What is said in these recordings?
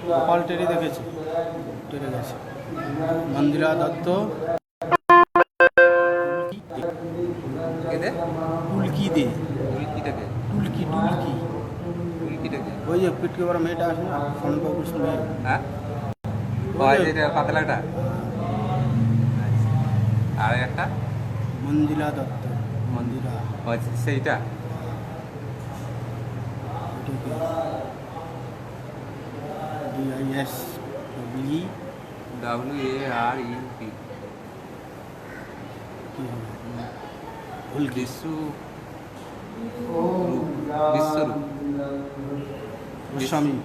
গোপাল টেরি দেখেছি, টেরে গেছে। মন্দিরা দত্ত টুলকি দে, টুলকি টুলকি ওই যে পিটকে বড় মেয়েটা আছে না, সোনবাবু মেয়ে। হ্যাঁ পাতলাটা। আর একটা মন্দিরা দত্ত, মন্দিরা সেইটা DIS WAREP বিশ্বরূপ গোস্বামী,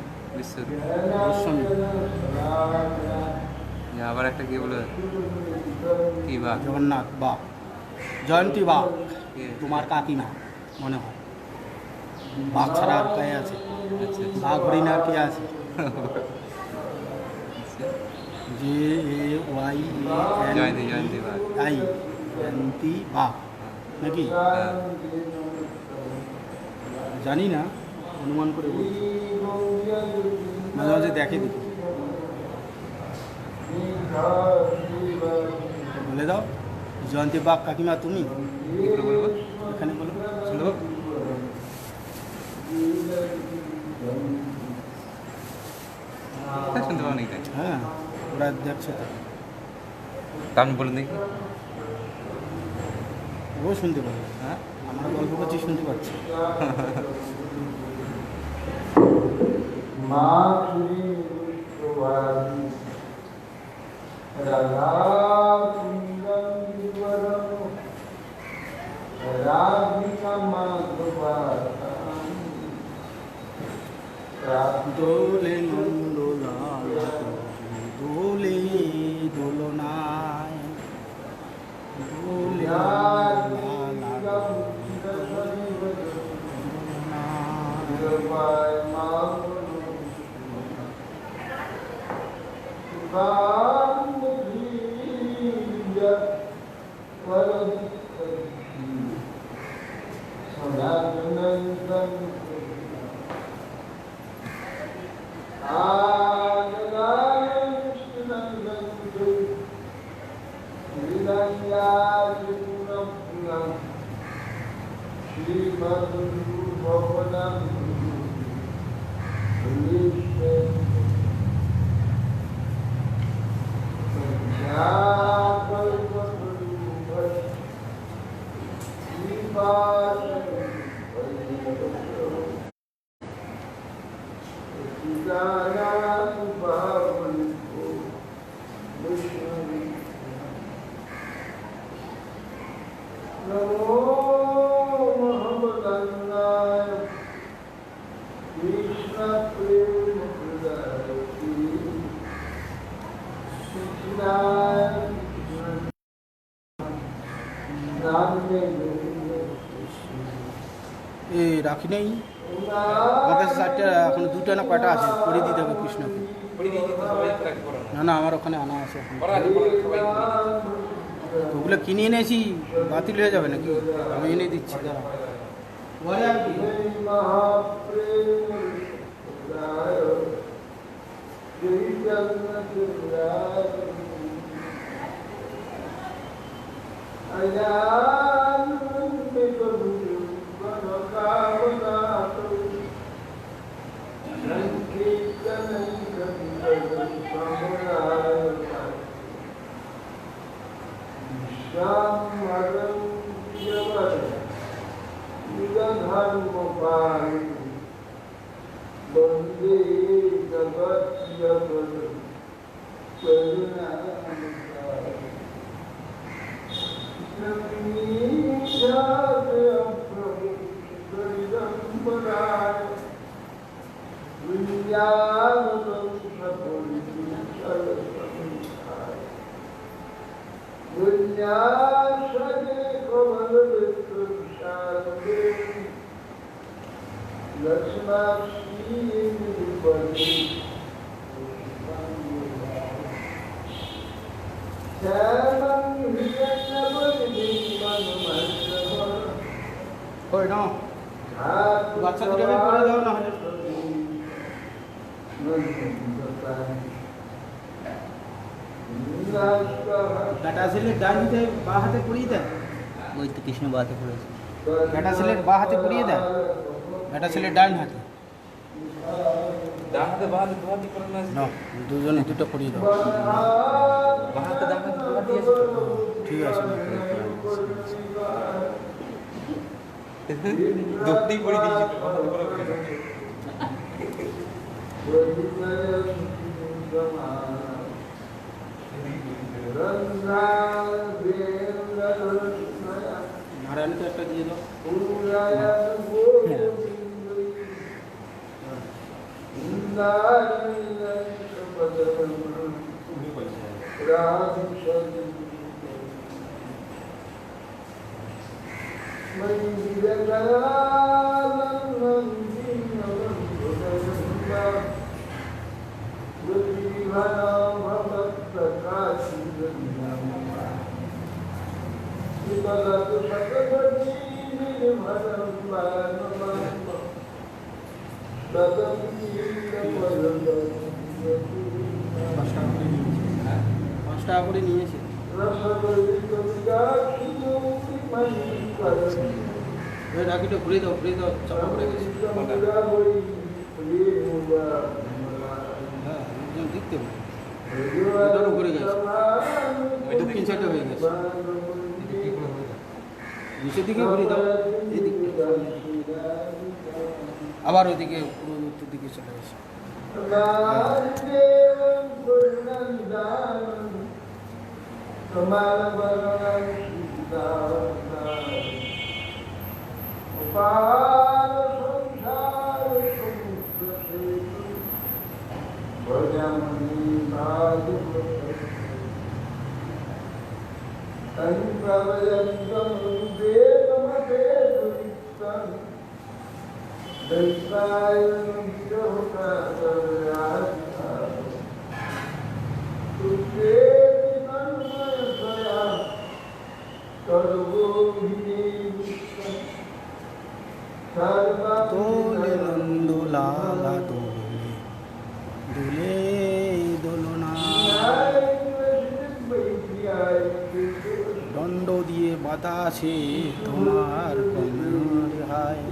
গোস্বামী। আবার একটা কি বলে কি বা জগন্নাথ বাগ, জয়ন্তী বাগ, তোমার কাকিমা মনে হয়। বাঘ ছাড়া আর কে আছে? বাঘ হরিণ আর কে আছে? জয়ন্তী বাঘ নাকি জানি না, অনুমান করে বলছি, মাঝে মাঝে দেখে দেখি। বলে দাও, জয়ন্তী বাঘ কাকিমা তুমি এখানে বলো, শুনতে পাবো নাকি? হ্যাঁ, ওরা দেখছে তো, আমি বলুন দেখি। ও শুনতে পাবে। হ্যাঁ, আমরা গল্প করছি, শুনতে পাচ্ছি। দোলে নন্দলাল দোলে দোলনায়, দোলে এই রাখি নেই আমার কাছে, 4টা এখন 2টা না কয়টা আছে, করে দিতে হবে কৃষ্ণকে। না না, আমার ওখানে আনা আছে, ওগুলো কিনে এনেছি, বাতিল হয়ে যাবে নাকি? আমি এনে দিচ্ছি, ওই নাও বাচ্চা দুটোকে করে দাও না হলে ডাটা সিলের ডান দিতে বা হাতে পড়িয়ে দেয় ওই তো কৃষ্ণ বাতে পড়েছে। ডাটা সিলের বা হাতে পড়িয়ে দেয় ডাটা সিলের ডান হাতে ডান হাতে বাঁ হাতে দু হাতে করে না নাও দুজনে দুটো পড়িয়ে দাও বাঁ হাতে ডান হাতে দু হাতে আছে তো। ঠিক আছে দুটোই পড়ে দিয়েছি তো, বাঁ হাতে করে পড়ে দিয়েছি। নারায়ণকে একটা দিয়ে দাও পাঁচ টাকা করে নিয়েছে ওই রাখিটা ঘুরে দাও চাপা পড়ে গেছে হ্যাঁ একজন দেখতে পাবে ওটারও ঘুরে গেছে দক্ষিণ সাইডে হয়ে গেছে নিচের দিকে ঘুরে দাও এদিকে আবার ওইদিকে পুরো উত্তর দিকে চলে গেছে দোলে নন্দলালা দোলে দোলে দোলনা দণ্ড দিয়ে বাতাসে তোমার কমর হায়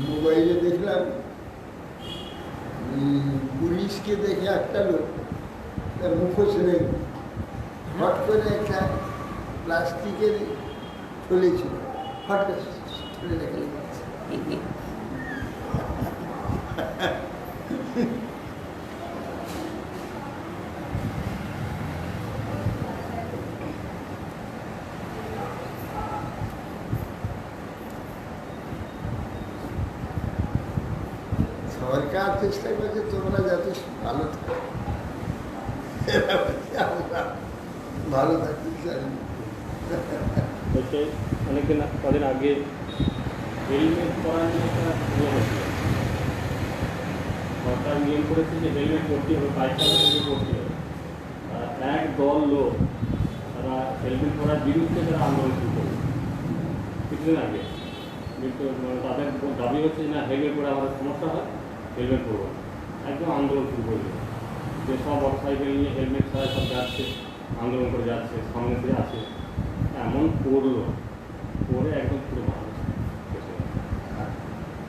মোবাইলে দেখলাম পুলিশকে দেখে একটা লোক তার মুখোশ নেই, হট করে একটা প্লাস্টিকের চলেছিল, হট করে ছুঁড়ে রেখে দিয়েছে। সরকার চেষ্টা করছে তোমরা যাতে ভালো থাকো, এরা বলছে আমরা ভালো থাকতে চাই না। হচ্ছে অনেকদিন কদিন আগে হেলমেট পরা নিয়ে একটা নিয়ম ছিল, সরকার নিয়ম করেছে যে হেলমেট পরতে হবে, বাইক চালাতে পরতে হবে। এক দল লোক তারা হেলমেট পরার বিরুদ্ধে তারা আন্দোলন শুরু করবে কিছুদিন আগে। কিন্তু তাদের দাবি হচ্ছে না হেলমেট পরে আমাদের সমস্যা হয়, হেলমেট পরবো না। একদম আন্দোলন শুরু করবে, যে সব মোটর সাইকেল নিয়ে হেলমেট ছাড়া সব যাচ্ছে, আন্দোলন করে যাচ্ছে, সামনে দিয়ে আছে, এমন করলো, করে একদম পুরো ভালো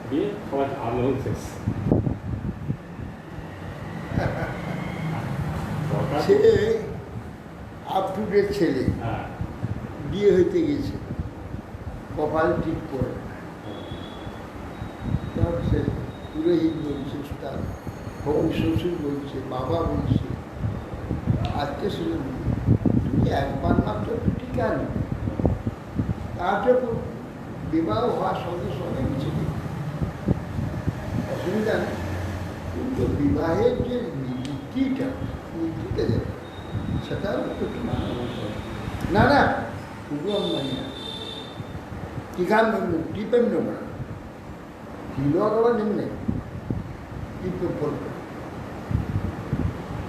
দিয়ে সবাই আন্দোলন শেষ। সে আপ টু ডেট ছেলে, হ্যাঁ বিয়ে হইতে গেছে, কপাল ঠিক করে তখন সে পুরোহিত বলছে, তার হবু শ্বশুর বলছে, বাবা বলছে, আজকে শুধু তুমি একবার মাত্র টিকা নেবে, তারপর বিবাহ হওয়ার সঙ্গে সঙ্গে কিছু নেই, অসুবিধা নেই। কিন্তু বিবাহের যে নীতিটা যাবে সেটা একটু না না পুরো মানে না টিকা টিপেন নেব না, তিলক আবার নেমনে টিপে পড়বে,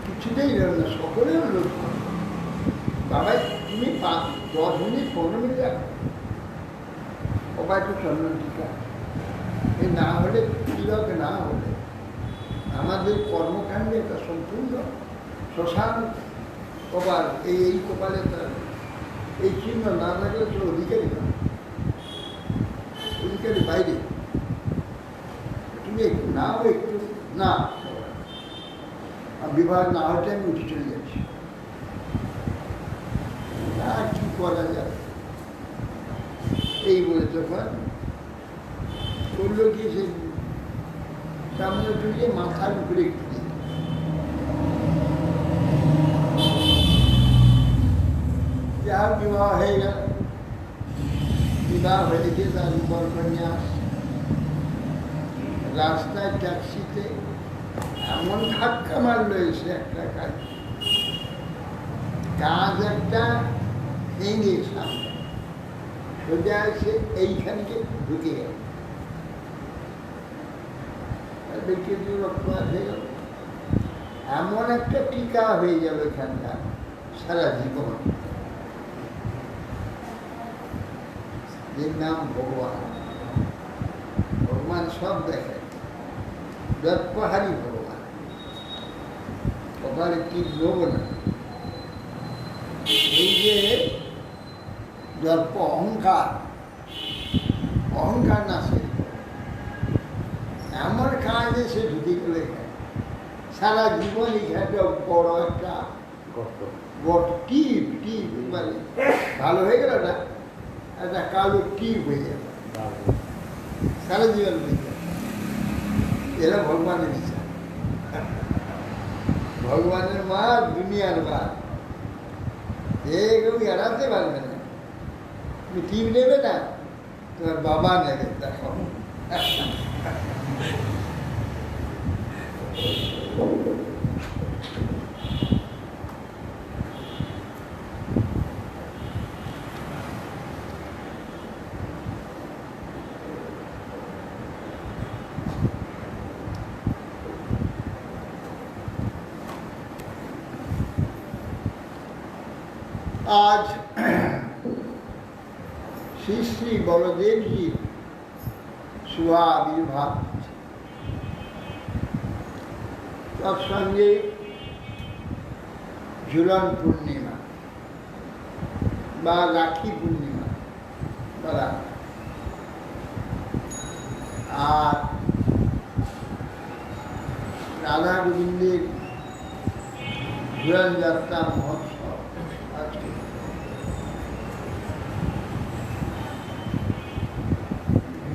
কিছুতেই নেবে না, সকলের লোক বাবাই তুমি 10 মিনিট 15 মিনিট রাখো, বাবা একটু চন্দন টিকা, এই না হলে তিলক না হলে আমাদের কর্মকাণ্ডে একটা সম্পূর্ণ শ্মশান কপাল, এই কপালে তার এই চিহ্ন না থাকলে তো অধিকারী না, অধিকারী বাইরে। তুমি একটু নাও, একটু না, বিবাহ না হতে আমি উঠে চলে যাচ্ছি, আর কি করা যাবে এই বলে তখন করলো কি সে সামনে চুলিয়ে মাথার উপরে একটু দিয়ে যা বিবাহ হয়ে গেল। বিবাহ হয়ে গিয়ে তার বরকন্যাস রাস্তায় ট্যাক্সিতে এমন ধাক্কা মারলো এসে একটা কাজ একটা ভেঙে সামনে সোজা এসে এইখানকে ঢুকে গেল, রক্তপাত হয়ে গেল, এমন একটা টিকা হয়ে যাবে এখানকার সারা জীবন, এর নাম ভগবান। ভগবান সব দেখেন, দর্পহারী ভগবান, কপালে টিপ নেব না। এই যে দর্প অহংকার, অহংকার না সে এমন কাজে সে ঢুকে গেলে সারা জীবন এখানে বড় একটা টিপ টিপ মানে ভালো হয়ে গেল না, একটা কালো টিপ হয়ে যাবে সারা জীবন হয়ে যাবে। এরা ভগবানের ইচ্ছা, ভগবানের মা, দুনিয়ার মা, এ কেউ এড়াতে পারবে না। তুমি টিপ নেবে না, তোমার বাবা নেবে, দেখো। आज श्री श्री बलदेव जी शुभ आविर्भाव, तत्संगे झूलन पूर्णिमा বা রাখি পূর্ণিমা বলা, আর রাধা গোবিন্দের ঘুরান যাত্রা মহোৎসব আজকে।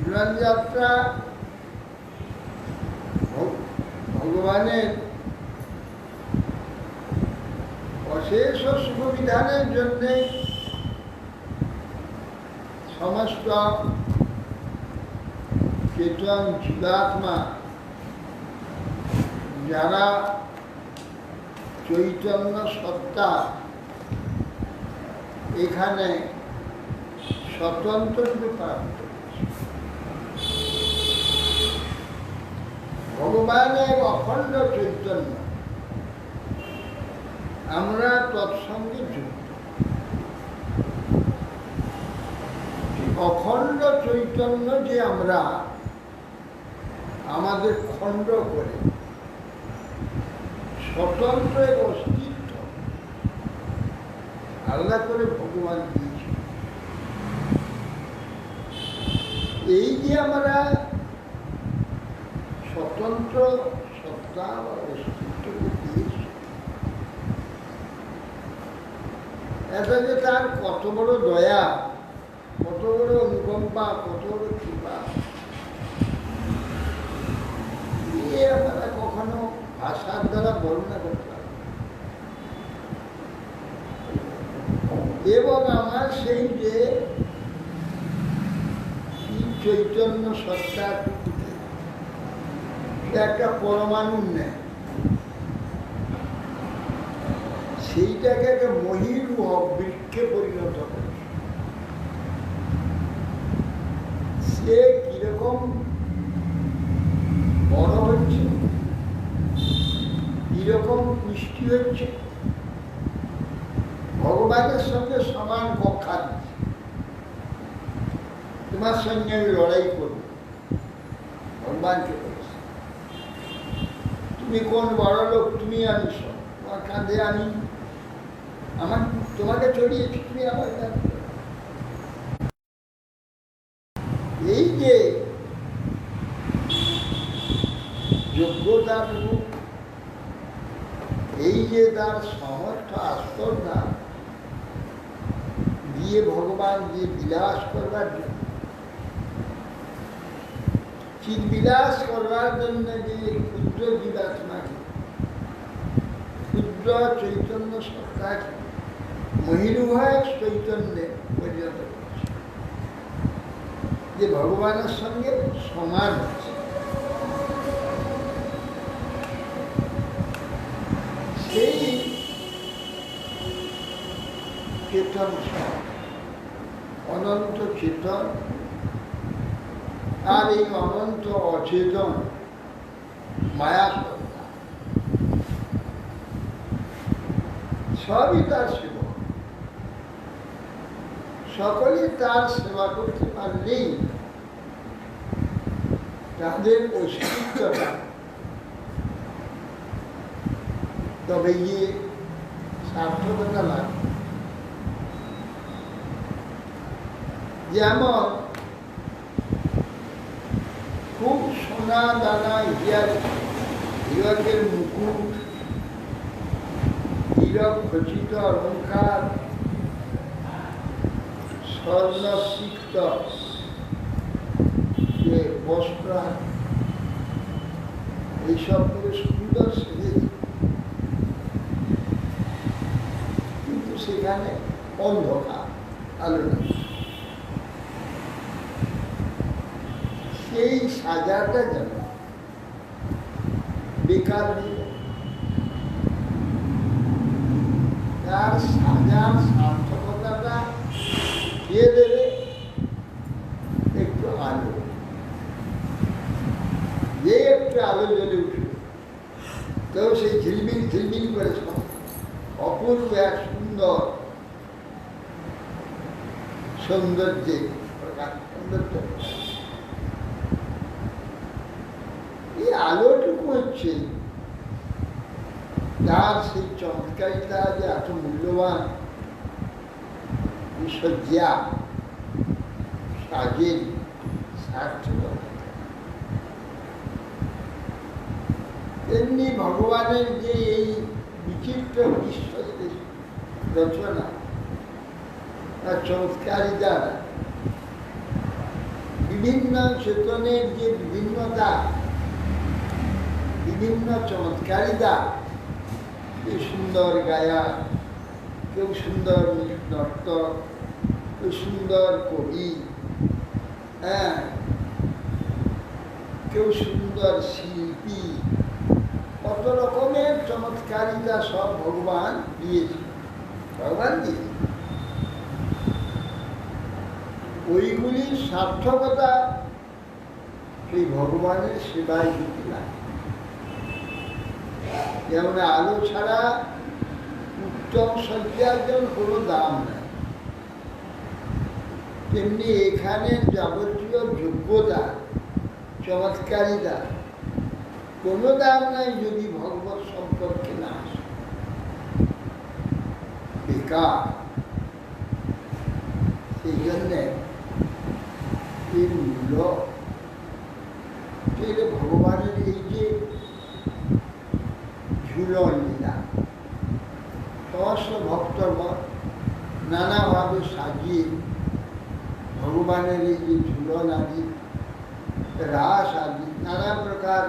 ঘুরান যাত্রা ভগবানের অশেষ শুভবিধানের জন্য সমস্ত চেতন জীবাত্মা যারা চৈতন্য সত্তা এখানে স্বতন্ত্র রূপে প্রাপ্ত ভগবানের অখণ্ড চৈতন্য, আমরা তৎসঙ্গে যুক্ত। অখণ্ড চৈতন্য যে আমরা আমাদের খণ্ড করে স্বতন্ত্র এক অস্তিত্ব আলাদা করে ভগবান দিয়েছে। এই যে আমরা স্বতন্ত্র সত্তা বা অস্তিত্বকে দিয়েছি, এটা যে তার কত বড় দয়া, কত বড় অনুকম্পা, কত বড় কৃপা, আমরা কখনো ভাষার দ্বারা বর্ণনা করতে পারি। এবং আমার সেই যে চৈতন্য সত্তা একটা পরমাণুর নেয়, সেইটাকে একটা মহিরু বৃক্ষে পরিণত করে। সে কিরকম বড় হচ্ছে, কিরকম পুষ্টি হচ্ছে, ভগবানের সঙ্গে সমান কক্ষা দিচ্ছে। তোমার সঙ্গে আমি লড়াই করব, ভগবানকে বলেছে। তুমি কোন বড় লোক, তুমি আনিস, তোমার কাঁধে আমি আমার তোমাকে চড়িয়েছি, তুমি আমার কাঁধে। এই যে যোগ্যতাটুকু, এই যে তার সমর্থ আস্পর্ধা দিয়ে ভগবান যে বিলাস করবার জন্য, চিৎবিলাস করবার জন্য যে ক্ষুদ্র জীবাত্মাকে, ক্ষুদ্র চৈতন্য সত্তাকে মহিরুভয় চৈতন্যে পরিণত করছে, যে ভগবানের সঙ্গে সমান হচ্ছে। সেই চেতন অনন্ত চেতন আর এই অনন্ত অচেতন মায়া সত্তা সবই তার সেবা। সকলেই তার সেবা করতে পারলেই তাদের অস্তিত্বটা তবে গিয়ে সার্থকতা লাগে। যেমন খুব সোনা দানা হীরকের মুকুট, হীরক খচিত অলঙ্কার, স্বর্ণসিক্ত যে বস্ত্র, এইসব করে সুন্দর সেজে, কিন্তু সেখানে অন্ধকার, আলো নেই। সেই সাজাটা যেন বেকার হয়ে যায়। তার সাজার সার্থকতাটা দিয়ে দেবে একটু আলো, যে একটু আলো জ্বলে উঠবে, তো সেই ঝিলমিল ঝিলমিল করে অপূর্ব এক সুন্দর সৌন্দর্যে সৌন্দর্য। এই আলোটুকু হচ্ছে তার সেই চমৎকারিতা, যে এত মূল্যবান সজ্জা সাজের সার্থকতা। তেমনি ভগবানের যে এই বিচিত্র বিশ্ব রচনা আর চমৎকারিতা, বিভিন্ন চেতনের যে বিভিন্নতা, বিভিন্ন চমৎকারিতা, কেউ সুন্দর গায়া, কেউ সুন্দর নর্তক, কেউ সুন্দর কবি, হ্যাঁ, কেউ সুন্দর শিল্পী, কত রকমের চমৎকারিতা সব ভগবান দিয়েছে। ভগবান দিয়েছে ওইগুলির সার্থকতা সেই ভগবানের সেবায় যদি লাগে। যেমন আলো ছাড়া উত্তম সজ্জার জন্য কোনো দাম নাই, তেমনি এখানে যাবতীয় যোগ্যতা, চমৎকারিতা কোনো দাম নাই যদি ভগবত সম্পর্কে না আসে, বেকার। সেই জন্যে এই মূল্য ভগবানের এই যে ঝুলন লীলা, সমস্ত ভক্তগণ নানাভাবে সাজিয়ে ভগবানের এই যে ঝুলন আদি, রাস আদি, নানা প্রকার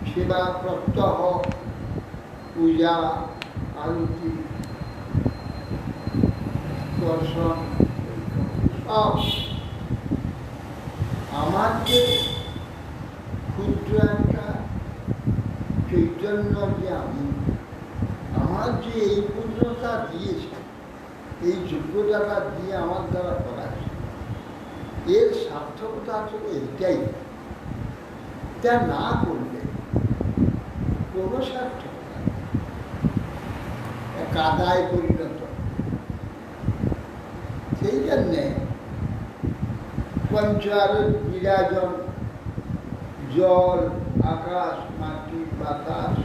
সেবা, প্রত্যহ, পূজা, আরতি, দর্শন, সব আমার যে ক্ষুদ্র একটা চৈতন্য যে আমি, আমার যে এই পূর্ণতা দিয়েছে, এই যোগ্যতাটা দিয়ে আমার দ্বারা করাচ্ছে, এর সার্থকতা আসলে এইটাই। তা না করলে কোনো সার্থকতা কাদায় পরিণত। সেই জন্যে পঞ্চার বিরাজন, জল, আকাশ, মাটি, বাতাস,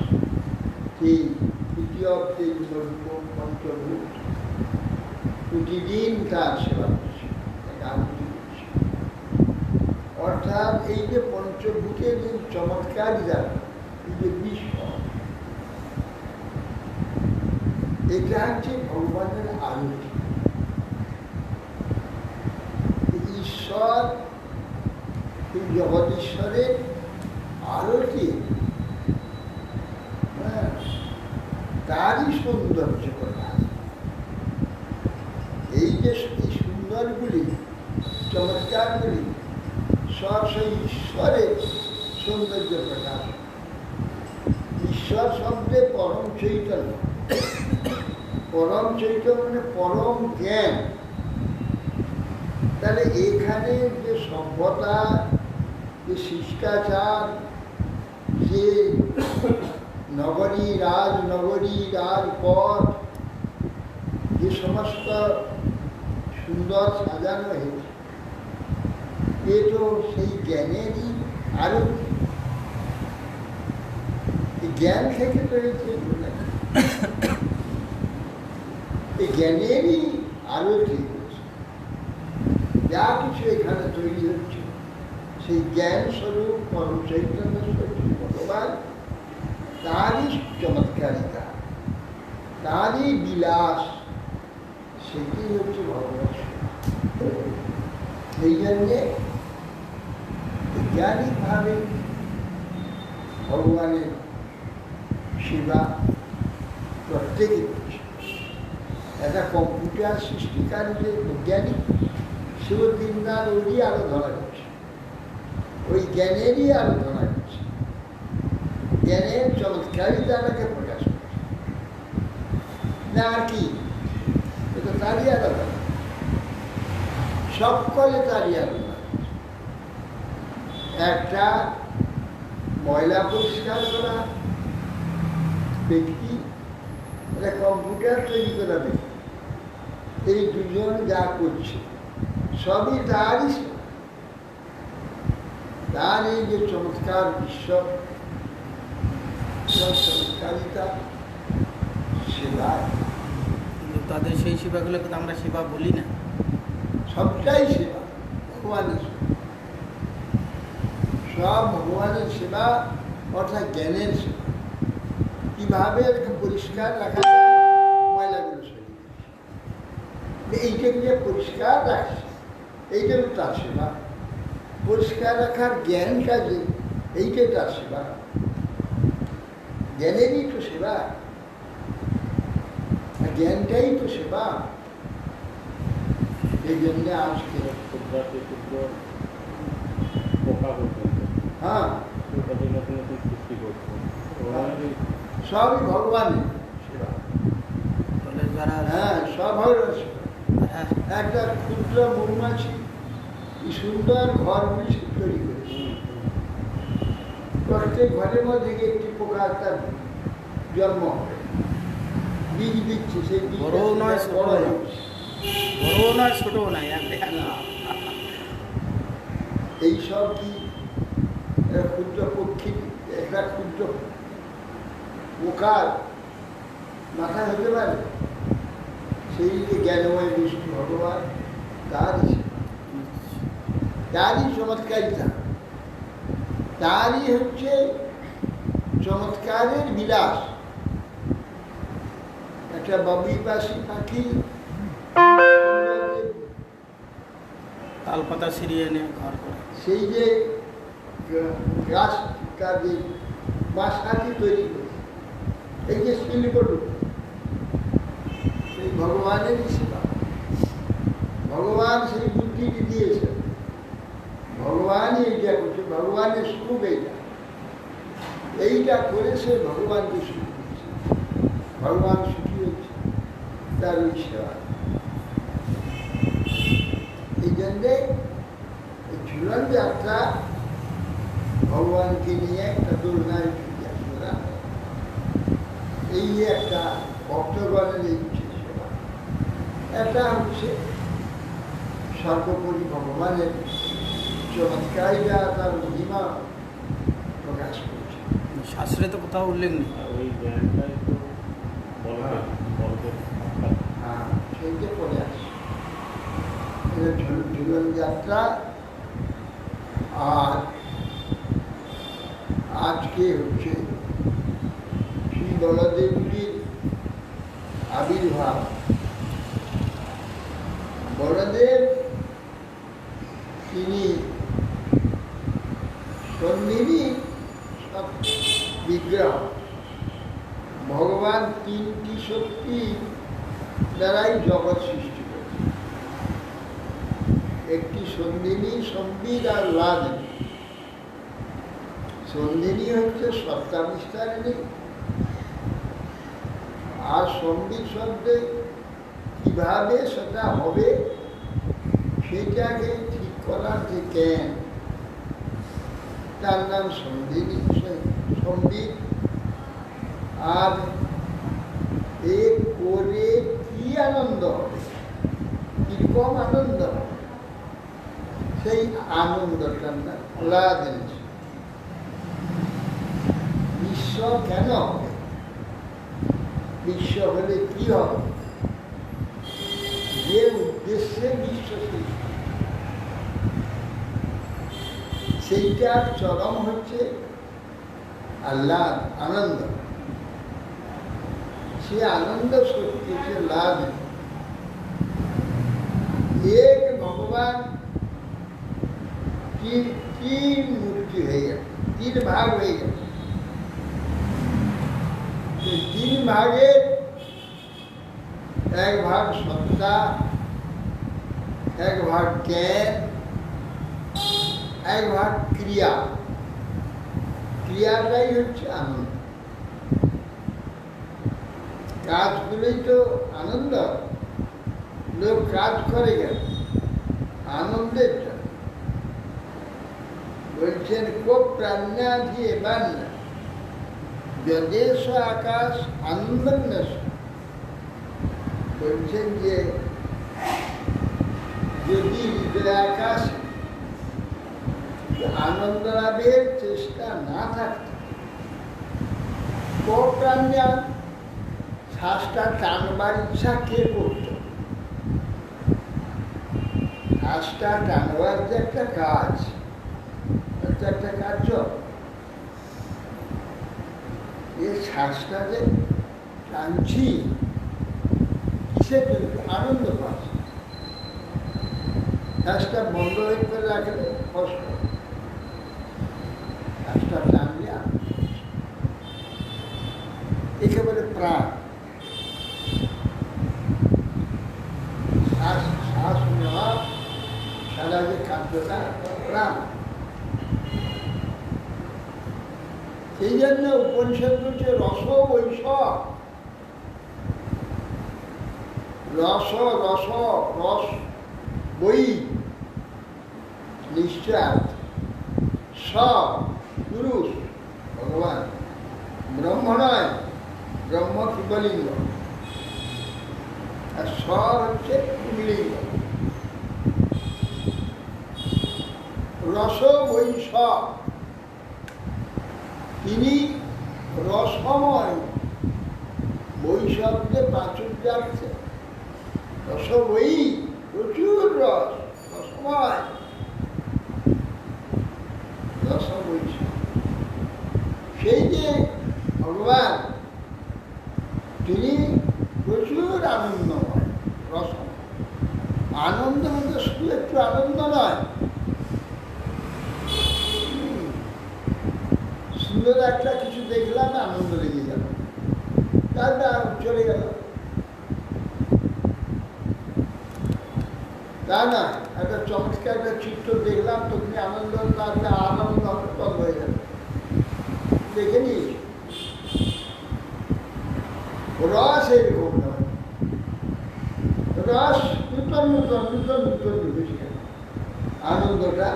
সেই তৃতীয় পঞ্চভূত প্রতিদিন তার সেবা করছে, আরতি করছে। অর্থাৎ এই যে পঞ্চভূতের যে চমৎকারিতা, এই যে বিশ্ব, এটা হচ্ছে ভগবানের আরতি। ঈশ্বর, এই জগদীশ্বরের আরতি, তারই সৌন্দর্য কথা। এই যে সুন্দরগুলি, চমৎকারগুলি সব সেই ঈশ্বরের সৌন্দর্য প্রকাশ। ঈশ্বর শব্দে পরম চৈতন্য, পরম চৈতন্য মানে পরম জ্ঞান। তাহলে এখানে যে সভ্যতা, যে শিষ্টাচার, যে নগরী, রাজনগরী, রাজপথ, যে সমস্ত সুন্দর সাজানো হয়েছে, এ তো সেই জ্ঞানেরই আরতি। জ্ঞান থেকে তৈরি, এই জ্ঞানেরই আরতি। যা কিছু এখানে তৈরি হচ্ছে সেই জ্ঞান স্বরূপ পরম চৈতন্য স্বরূপ ভগবান, তারই চমৎকারিতা, তারই বিলাস, সেটি হচ্ছে ভগবান। সেই জন্যে বৈজ্ঞানিকভাবে ভগবানের সেবা প্রত্যেকে করছে। একটা কম্পিউটার সৃষ্টিকারী যে বৈজ্ঞানিক, সেও দিনদার ওরই আরো ধরা করছে, ওই জ্ঞানেরই আরো ধরা করছে, জ্ঞানের চমৎকারিতাটাকে প্রকাশ করছে। না আর কি, এটা তারই আলাদা, সকলে তারই আলাদা। একটা ময়লা পরিষ্কার করা ব্যক্তি, একটা কম্পিউটার তৈরি করা ব্যক্তি, এই দুজন যা করছে সবই তারই সেবা। তার এই যে চমৎকার বিশ্ব, চমৎকারিতা, সেবা, কিন্তু তাদের সেই সেবাগুলোকে তো আমরা সেবা বলি না। সবটাই সেবা, ভগবানের সেবা। সব ভগবানের সেবা, অর্থাৎ জ্ঞানের সেবা। কীভাবে পরিষ্কার রাখা যায় ময়লাগুলো সরিয়ে দিচ্ছে, এইটাকে যে পরিষ্কার রাখছে এইটাও তার সেবা। পরিষ্কার রাখার জ্ঞান কাজে এইটাই তার সেবা, জ্ঞানেরই তো সেবা, জ্ঞানটাই তো সেবা। এই জন্যে আজকে ক্ষুদ্রাতি ক্ষুদ্র পোকা পর্যন্ত হ্যাঁ তাদের নতুন নতুন সৃষ্টি করছে। সবই ভগবানের সেবা। বলে যারা হ্যাঁ, সব ভগবানের সেবা। হ্যাঁ, একটা ক্ষুদ্র মৌমাছি কি সুন্দর ঘরগুলি তৈরি করেছে। প্রত্যেক ঘরের মধ্যে একটি পোকা তার জন্ম হবে, বীজ দিচ্ছে, সেই বীজ বড়ও নয়, ছোটও বড় নয়। হচ্ছে। বড়ও নয় ছোটও নয়, একটা এইসব কি একটা ক্ষুদ্র পক্ষী, একটা ক্ষুদ্র পোকার মাথায় হতে পারে? সেই যে জ্ঞানময় বিষ্ণু ভগবান, তারই চমৎকারিতা, তারই হচ্ছে চমৎকারের বিলাস। একটা বাবুইপাশি পাখি তালপাতা ছিঁড়িয়ে এনে ঘর করে। সেই যে গাছ তার যে বাসাটি তৈরি করেছে, এই যে শিল্পটুকু, সেই ভগবানেরই সেবা। ভগবান সেই বুদ্ধিটি দিয়েছে, ভগবানই এইটা করছে, ভগবানের সুখ এইটা, এইটা করে সে ভগবানকে সুখী দিয়েছে, ভগবান সুখী হচ্ছে তার ওই সেবা। এই জন্যে ঝুলন যাত্রা ভগবানকে নিয়ে একটা দোলনায় যাত্রা, এই একটা ভক্তগণের এই সেবা। এটা হচ্ছে সর্বোপরি ভগবানের চমৎকারিতা, তার মহিমা প্রকাশ করছে। শাস্ত্রে তো কোথাও উল্লেখ নেই। আর ওই জ্ঞানটাই তো বলবে বলবে হ্যাঁ, সেইটা পরে আসে। এটা ঝুলন যাত্রা। আর আজকে হচ্ছে শ্রী বলদেবজির আবির্ভাব। বলদেব তিনি সন্ধিনী সব বিগ্রহ, ভগবান তিনটি শক্তি দ্বারাই জগৎ সৃষ্টি করেছে। একটি সন্ধিনী, সম্বিদ আর লাদিনী। সন্ধিনী হচ্ছে সত্তা বিস্তারিণী, আর সম্বিদ শব্দে কিভাবে সেটা হবে সেটাকে ঠিক করার যে জ্ঞান, তার নাম সন্ধিনী, সম্বিদ। আর এ করে কি আনন্দ হবে, কিরকম আনন্দ হবে, সেই আনন্দটার নাম লাদিনী। বিশ্ব কেন হবে, বিশ্ব হলে কি হবে, যে উদ্দেশ্যে বিশ্ব সৃষ্টি, সেইটার চরম হচ্ছে আল্লাহ আনন্দ। সে আনন্দ শক্তি সে লাভ। এক ভগবান তিন মূর্তি হয়ে গেছে, তিন ভাগ হয়ে গেছে। তিন ভাগের এক ভাগ সত্তা, এক ভাগ জ্ঞান, এক ভাগ ক্রিয়া। ক্রিয়াটাই হচ্ছে আনন্দ। কাজগুলোই তো আনন্দ, লোক কাজ করে গেল আনন্দের জন্য। বলছেন কোপ প্রাণাধি এবার না যদেশ আকাশ আনন্দ। বলছেন যে যদি হৃদয় আকাশে আনন্দ লাভের চেষ্টা না থাকত, প্রাণা শ্বাসটা টানবার ইচ্ছা কে করত? শ্বাসটা টানবার যে একটা কাজ, একটা কার্য, এই শ্বাসটা যে টানছি কিসের জন্য? আনন্দ পাচ্ছি। শ্বাসটা বন্ধ হয়ে করে রাখলে কষ্ট, শ্বাসটা টানলে আনন্দ। একেবারে প্রাণ। শ্বাস শ্বাস নেওয়া সারা যে কার্যটা প্রাণ। সেই জন্য উপনিষদ হচ্ছে রস বৈশ, রস রস রস বই নিশ্চয় স পুরুষ ভগবান, ব্রহ্ম নয়, ব্রহ্ম শিবলিঙ্গ আর স হচ্ছে পুংলিঙ্গ। রস বৈশ, তিনি রসময়। বই শব্দে প্রাচুর্য আছে। রস বই, প্রচুর রস, রসময়, রস বৈশ। সেই যে ভগবান, তিনি প্রচুর আনন্দময়, রসময়। আনন্দ মধ্যে শুধু একটু আনন্দ নয়, সুন্দর একটা কিছু দেখলাম, আনন্দ লেগে গেল, তারপর চলে গেল, তা না। একটা চমৎকার একটা চিত্র দেখলাম, তখন আনন্দ, তারপরে আনন্দ তল হয়ে গেল, দেখে নিয়েছি। রস এরকম নয়, রস নূতন নূতন নূতন নূতন ঢুকেছে, আনন্দটা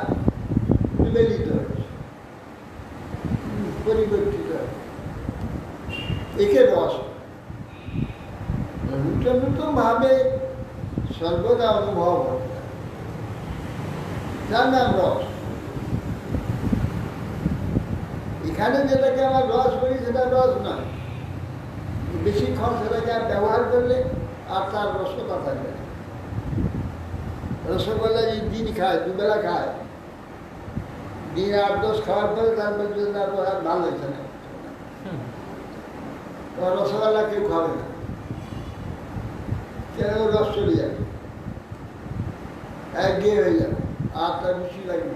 বিবেলিত হয়েছে, পরিবর্তিত হয়েছে। একে রস নূতন নূতন ভাবে সর্বদা অনুভব হতে হয়, যার নাম রস। এখানে যেটাকে আমার রস বলি সেটা রস নয়, বেশিক্ষণ সেটাকে ব্যবহার করলে আর তার রসতা থাকবে না। রসগোল্লা যে দিন খায়, দুবেলা খায়, দিন 8-10 খাওয়ার পরে তারপর আর ভালো হয়েছে না, রসগোল্লা কেউ খাবে না, কেন? রস চলে যাবে, একঘেয়ে হয়ে যাবে, আর তার রুচি লাগবে।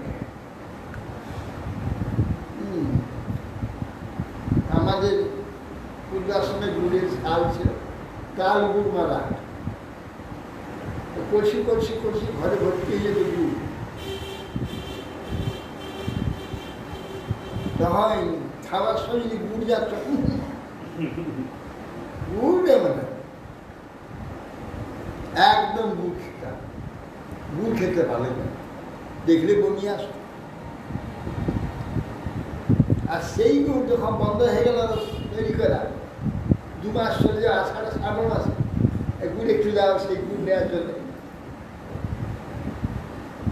আমাদের পূর্বাশ্রমে গুড়ের শাল ছিল, তাল গুড় মারা, কষি কষি কষি ঘরে ভর্তি হয়ে যেত গুড়। তখন খাওয়ার সময় যদি গুড় যাচ্ছে, গুড় মানে একদম গুড় খেতাম। গুড় খেতে ভালো না, দেখলে বমি আসতো। আর সেই গুড় যখন বন্ধ হয়ে গেল তৈরি করা, 2 মাস চলে যাওয়া, আষাঢ় শ্রাবণ মাসে গুড় একটু দাও, সেই গুড় নেওয়ার জন্য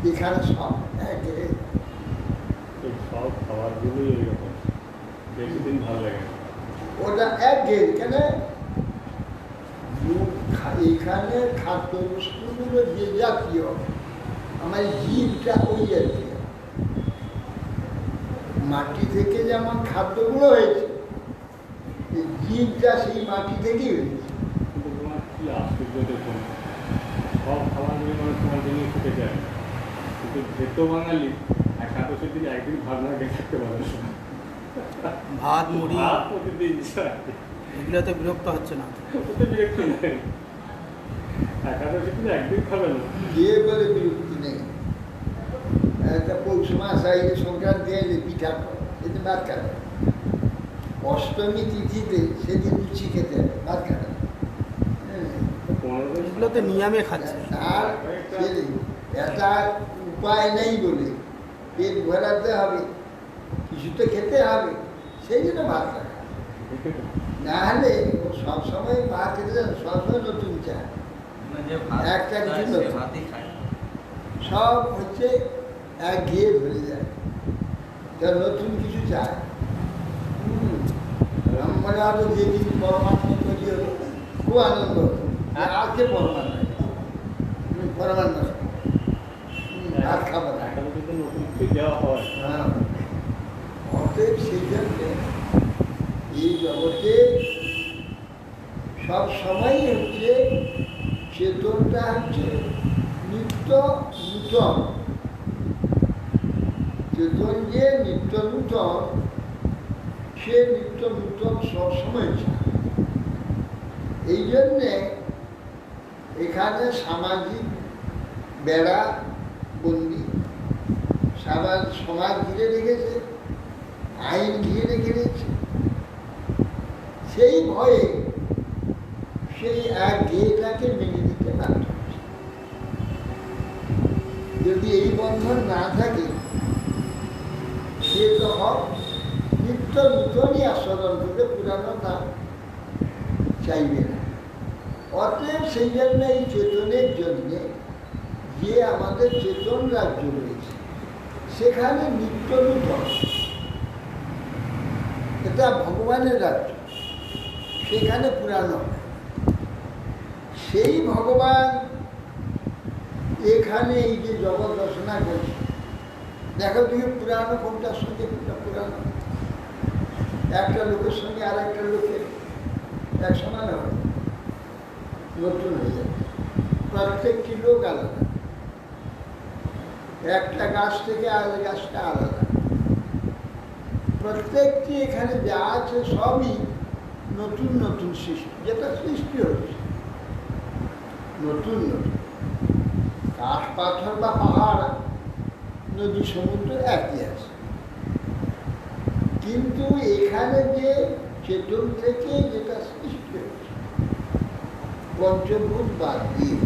এখানে সব এই সব খাবারগুলোই এরকম, বেশি দিন ভালো লাগে। ওটা একঘেয়ে। কেন? এখানে খাদ্য বস্তুগুলো যে জাতীয়, আমার জীবটা ওই জাতীয়। মাটি থেকে যেমন খাদ্যগুলো হয়েছে, এই জীবটা সেই মাটি থেকেই হয়েছে। কিন্তু তোমার কি আশ্চর্য দেখুন, সব খাবারগুলি মানে তোমার জন্য খেতে চায়, কিন্তু ভেতো বাঙালি একাদশের দিন একদিন ভাত না খেয়ে থাকতে পারে না। ভাত মুড়ি ভাত প্রতিদিন চায়, এগুলোতে বিরক্ত হচ্ছে না? ওতে বিরক্তি নেই, একাদশের দিন একদিন খাবে না। যে বলে বিরক্তি নেই। একটা পৌষ মাস আইলে, সংক্রান্তি আইলে পিঠা খেতে, ভাত খাবে। অষ্টমী তিথিতে সেদিন লুচি খেতে হবে, ভাত খাবে। এগুলোতে নিয়মে খাচ্ছে। আর একটা উপায় নেই বলে পেট ভরাতে হবে, কিছু তো খেতে হবে, সেই জন্য ভাত রাখা। না হলে ও সবসময় ভাত খেতে যান, সবসময় নতুন চায়, একটা কিছু নতুন, সব হচ্ছে একঘেয়ে ধরে যায়, তা নতুন কিছু চায়। আমরা তো যেদিন পরমাত্ম তৈরি হলো খুব আনন্দ হতো, আজকে পরমাত্ম পরমাত্ম ভাত খাবো না। একাদশীতে নতুন কিছু দেওয়া হয়। হ্যাঁ, অতএব সেই জন্যে এই জগতে সব সময় হচ্ছে চেতনটা হচ্ছে নিত্য নূতন। চেতন যে নিত্য নূতন, সে নিত্য নূতন সবসময় চায়। এই জন্যে এখানে সামাজিক বেড়া বন্দি, সমাজ ঘিরে রেখেছে, আইন ঘিরে রেখে দিয়েছে। সেই ভয়ে সেই এক গেটাকে মেনে দিতে বাধ্য হচ্ছে। যদি এই বন্ধন না থাকে, সে তখন নিত্য নূতনই আস্বাদন করবে, পুরানো তা চাইবে না। অতএব সেই জন্য এই চেতনের জন্যে যে আমাদের চেতন রাজ্য রয়েছে, সেখানে নিত্য নূতন, এটা ভগবানের রাজ্য, সেখানে পুরানো। সেই ভগবান এখানে এই যে জগৎ রচনা করছে, দেখো তুমি পুরানো কোনটার সঙ্গে কোনটা পুরানো, একটা লোকের সঙ্গে আর একটা লোকের এক সমান হয়, নতুন হয়ে যাবে। প্রত্যেকটি লোক আলাদা, একটা গাছ থেকে আর গাছটা আলাদা। প্রত্যেকটি এখানে যা আছে সবই নতুন নতুন সৃষ্টি, যেটা সৃষ্টি হচ্ছে নতুন নতুন। কাঠ পাথর বা পাহাড়, নদী, সমুদ্র একই আছে, কিন্তু এখানে যে চেতন থেকে যেটা সৃষ্টি হচ্ছে, পঞ্চভূত বাদ দিয়ে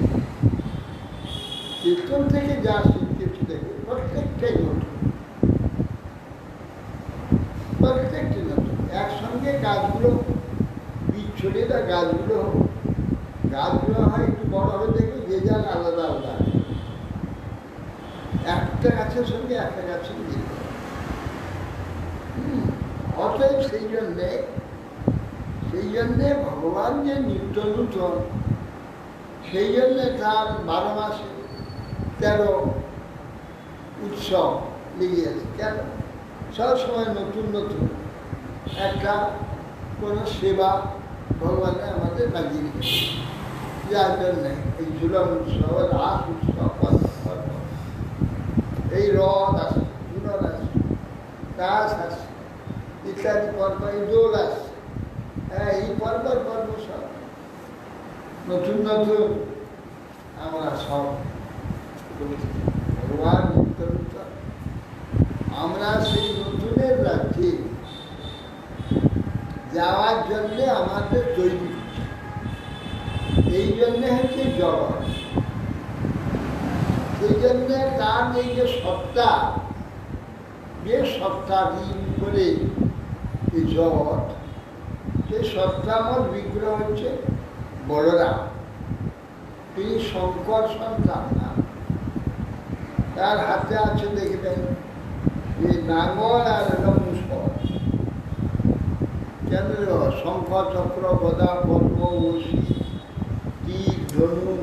চেতন থেকে যা সৃষ্টি হচ্ছে, দেখবে প্রত্যেকটাই নতুন, প্রত্যেকটি নতুন। একসঙ্গে গাছগুলো বিচ্ছড়ে না, গাছগুলো হয় একটু বড় হবে, দেখবে যে যার আলাদা আলাদা, একটা গাছের সঙ্গে একটা গাছের মিল। অতএব সেই জন্যে ভগবান যে নিত্য নূতন, সেই জন্যে তার 12 মাসে 13 উৎসব লেগে আছে। কেন? সবসময় নতুন নতুন একটা কোনো সেবা ভগবানে আমাদের বাজিয়ে রেখেছে। যার জন্যে এই ঝুলন উৎসব, রাস উৎসব, এই রথ আসে, ঝুলন আসে, রাস আসে, ইত্যাদি পর্ব, এই দোল আসছে, হ্যাঁ, এই পর্ব সব নতুন নতুন আমরা সব ভগবান নিত্য নূতন। আমরা সেই নতুনের রাজ্যে যাওয়ার জন্যে আমাদের তৈরি হচ্ছে। এই জন্যে হচ্ছে জগৎ। সেই জন্যে তার এই যে সত্তা, যে সত্তাধীন করে এই জগৎ, সেই সত্তাময় বিগ্রহ হচ্ছে বলরাম। তিনি শঙ্কর সন্তান না। তার হাতে আছে দেখবেন যে নাঙ্গল আর মুসল। কেন? শঙ্খ, চক্র, গদা, পদ্ম, বঁড়শি, তীর, ধনু,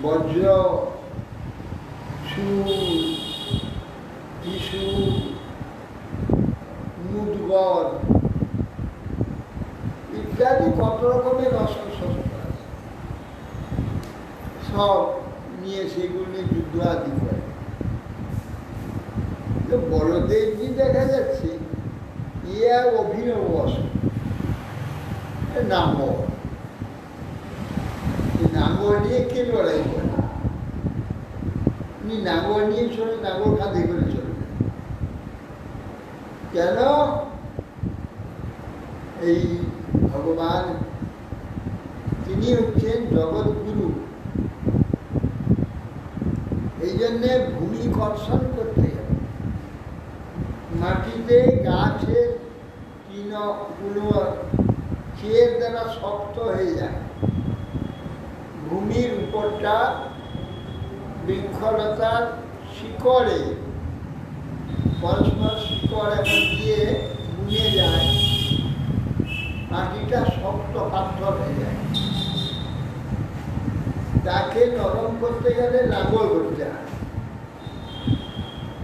বজ্র, সুর, ত্রিশূল, মুদ্গর ইত্যাদি কত রকমের অস্ত্রশস্ত্র আছে, সব নিয়ে সেগুলো নিয়ে যুদ্ধ আদি করে। বলদেবজি দেখা যাচ্ছে ইয়ে অভিনব অস্ত্র, নাঙ্গল। নাঙ্গল নিয়ে কে লড়াই করে? উনি নাঙ্গল নিয়ে চলে, নাঙ্গল কাঁধে করে চলবে। কেন? এই ভগবান তিনি হচ্ছেন জগৎগুরু। এই জন্যে ভূমি কর্ষণ করতে হবে। মাটিতে গাছের তৃণগুলো চের দ্বারা শক্ত হয়ে যায়, ভূমির উপরটা বৃক্ষলতার শিকড়ে, পরস্পর শিকড় এমন দিয়ে বুনে যায়, মাটিটা শক্ত পাথর হয়ে যায়। তাকে নরম করতে গেলে লাঙ্গল করতে হয়,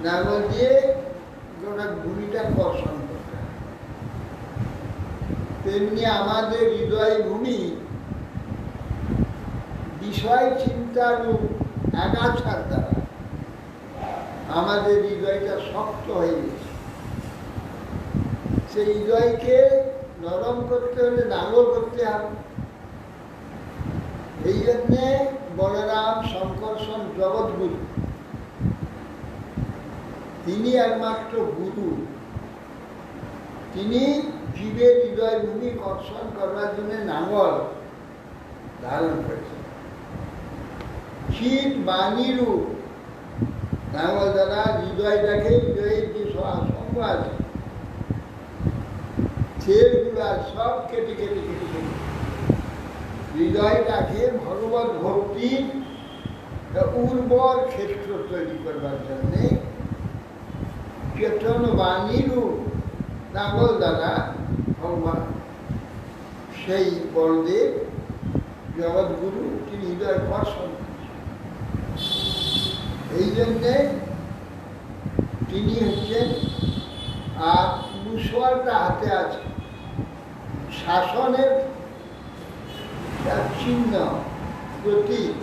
লাঙ্গল দিয়ে গোটা ভূমিটা কর্ষণ করতে হয়। তেমনি আমাদের হৃদয় ভূমি বিষয় চিন্তার আগাছার দ্বারা আমাদের হৃদয়টা শক্ত হয়ে গেছে। সেই হৃদয়কে নরম করতে হলে নাঙ্গল করতে হবে। এই জন্যে বলরাম শঙ্কর্ষণ জগৎগুরু, তিনি একমাত্র গুরু। তিনি জীবের হৃদয় ভূমি কর্ষণ করার জন্য নাঙ্গল ধারণ করেছেন। চিত বাণীরূ নাঙ্গল দ্বারা হৃদয়টাকে, হৃদয়ের যে সঙ্গ আছে সেগুলো সব কেটে কেটে কেটে কেটে হৃদয়টাকে ভগবত ভক্তির উর্বর ক্ষেত্র তৈরি করবার জন্যে চেতন বাণীরূ নাঙ্গল দ্বারা ভগবান সেই বলদেব জগৎগুরু তিনি হৃদয় কর্ষণ। এই জন্যে তিনি হচ্ছেন, আর মুসলটা হাতে আছে, শাসনের চিহ্ন প্রতীক।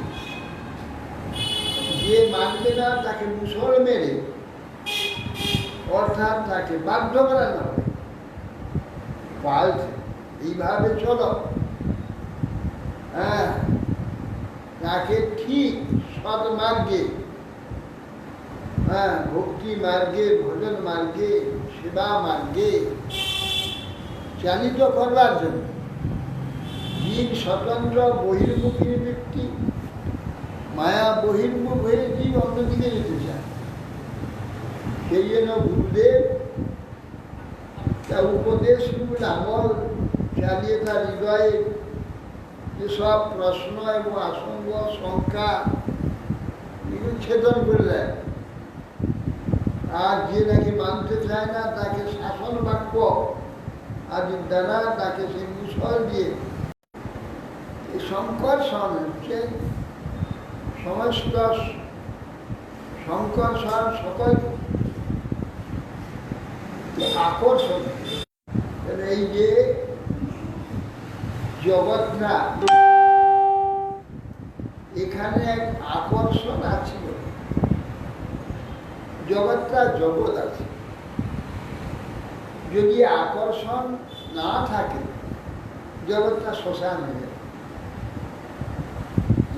যে মানবে না তাকে মুসল মেরে, অর্থাৎ তাকে বাধ্য করানো হবে, পাল্টে এইভাবে চলো, হ্যাঁ, তাকে ঠিক সৎ মার্গে, হ্যাঁ, ভক্তি মার্গে, ভজন মার্গে, সেবা মার্গে চালিত করবার জন্য জীব স্বতন্ত্র বহির্মুখী ব্যক্তি, মায়া বহির্মুখ হয়ে জীব অন্যদিকে যেতে চায়। সেই জন্য গুরুদেব তার উপদেশগুলো আমল চালিয়ে তার হৃদয়ে যেসব প্রশ্ন এবং আশঙ্ক শঙ্কা এগুলো ছেদন করে দেয়। আর যে নাকি মানতে চায় না তাকে শাসন বাক্য আদির দ্বারা তাকে সেই মুসল দিয়ে এই সংকর্ষণ হচ্ছে সমস্ত সংকর্ষণ সকল আকর্ষণ। এই যে জগৎটা, এখানে এক আকর্ষণ আছে, জগৎটা জগৎ আছে। যদি আকর্ষণ না থাকে জগৎটা শ্মশান হয়ে যাবে।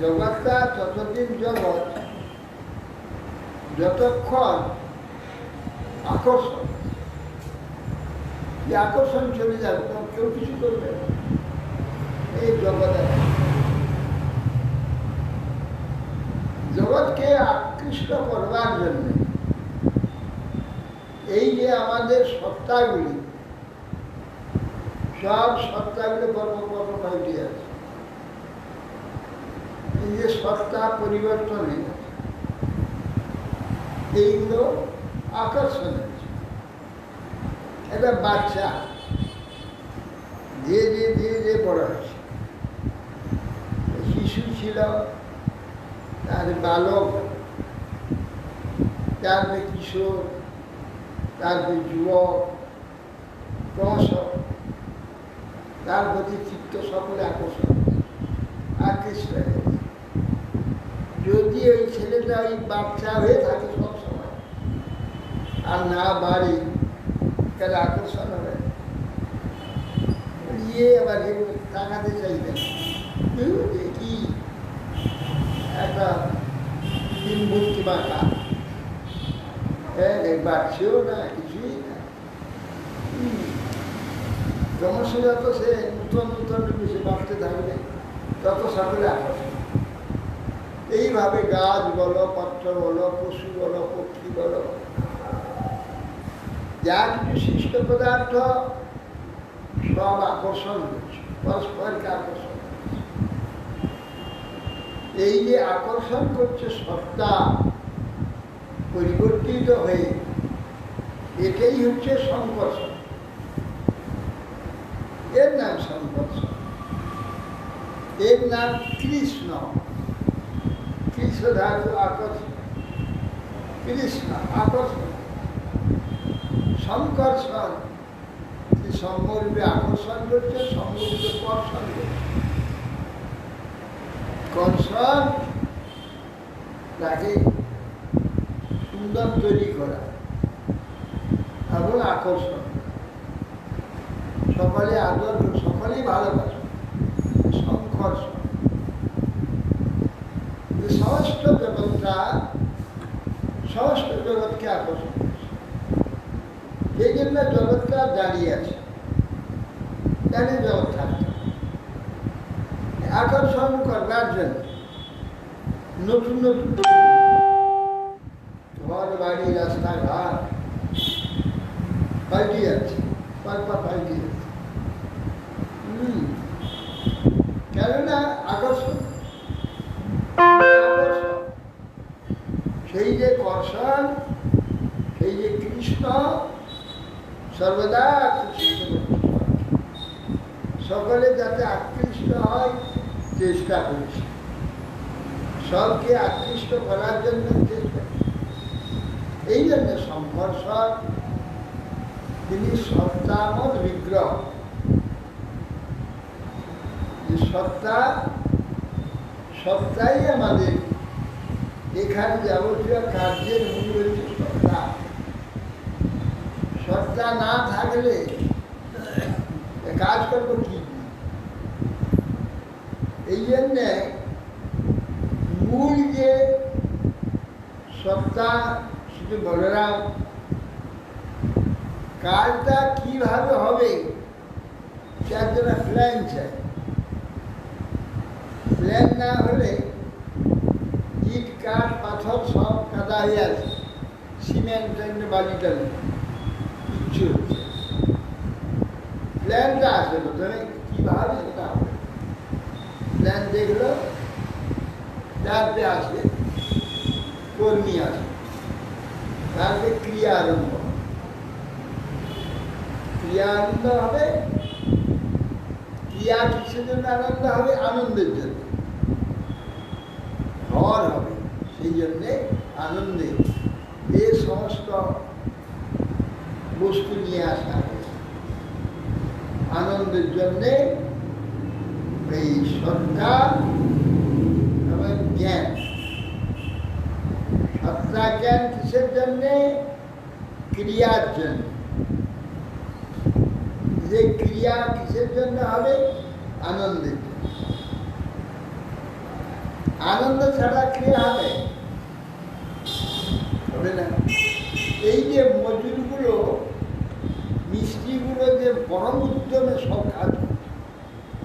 জগৎটা ততদিন জগৎ যতক্ষণ আকর্ষণ, যে আকর্ষণ চলে যাবে তখন কেউ কিছু করবে না। এই জগৎ জগৎকে আকৃষ্ট করবার জন্য এই যে আমাদের সত্তাগুলি, সব সত্তাগুলি কর্মকর্ম কয়টি আছে, এই যে সত্তা পরিবর্তন হয়ে গেছে, এইগুলো আকর্ষণ হয়েছে। একটা বাচ্চা ধীরে ধীরে ধীরে ধীরে বড় হয়েছে। শিশু ছিল, তার বালক, তারপরে কিশোর, তারপরে যুবক, ক্রমশ তার প্রতি চিত্ত সকলে আকৃষ্ট হয়ে গেছে। যদি ওই ছেলেটা ওই বাচ্চা হয়ে থাকে সবসময় আর না বাড়ে, তাহলে আকর্ষণ হবে। ইয়ে আবার তাকাতে চাইবে কি একটা মূর্তি বাঁকা, বাড়ছেও না, কিছুই না। ক্রমশ যত সে নূতন নূতন সে বাঁচতে থাকবে তত সকলে আকর্ষণ। এইভাবে গাছ বলো, পত্র বলো, পশু বলো, পক্ষী বলো, যা কিছু সৃষ্ট পদার্থ সব আকর্ষণ হচ্ছে, পরস্পরকে আকর্ষণ করছে। এই যে আকর্ষণ করছে সত্তা পরিবর্তিত হয়ে, এটাই হচ্ছে সংকর্ষণ। এর নাম সংকর্ষণ, এর নাম কৃষ্ণ। কৃষ্ণ ধাতু আকর্ষণ, কৃষ্ণ আকর্ষণ, সংকর্ষণ সঙ্গরূপে আকর্ষণ করছে, সঙ্গরূপে কর্ষণ করছে। কর্ষণ তাকে সুন্দর তৈরি করা এবং আকর্ষণ, সকলে আদর, সকলেই ভালোবাসে। সংকর্ষণ সমস্ত জগৎটা, সমস্ত জগৎকে আকর্ষণ করছে। সেই জন্য জগৎটা দাঁড়িয়ে আছে, জানে জগৎ থাকতে আকর্ষণ করবার জন্য নতুন নতুন ঘর বাড়ি রাস্তাঘাট পাল্টে যাচ্ছে, পাল্পা পাল্টে যাচ্ছে। কেননা আকর্ষণ, সেই যে কর্ষণ, সেই যে কৃষ্ণ সর্বদা আকৃষ্ট, সকলে যাতে আকৃষ্ট হয় চেষ্টা করেছে, সবকে আকৃষ্ট করার জন্য চেষ্টা। এই জন্য সংঘর্ষণ, তিনি সত্তামদ বিগ্রহ। সত্তা, সত্তাই আমাদের এখানে যাবতীয় কার্যের মূল হচ্ছে সত্তা। সত্তা না থাকলে কাজ করবো কি? এই জন্যে মূল যে সত্তা, শুধু বলরাম, কাজটা কিভাবে হবে তার জন্য প্ল্যান চাই। প্ল্যান না হলে ইট কাঠ পাথর সব কাদা হয়ে আছে, সিমেন্ট বালিটা কিচ্ছু হচ্ছে। প্ল্যানটা আছে, প্রথমে কিভাবে সেটা হবে। প্ল্যান দেখলো, তারপরে আসবে কর্মী, আসবে তারপরে ক্রিয়া আরম্ভ। ক্রিয়া আনন্দ হবে। ক্রিয়া কিসের জন্য আনন্দ হবে? আনন্দের জন্য। ঘর হবে, সেই জন্যে আনন্দে এ সমস্ত বস্তু নিয়ে আসা হয়েছে। আনন্দের জন্যে এই সত্তা এবং জ্ঞান। সত্তা জ্ঞান কিসের জন্যে? ক্রিয়ার জন্য। যে ক্রিয়া কিসের জন্য হবে? আনন্দের জন্য। আনন্দ ছাড়া ক্রিয়া হবে না। এই যে মজুরগুলো, মিস্ত্রিগুলো যে পরম উদ্যমে সব কাজ করছে,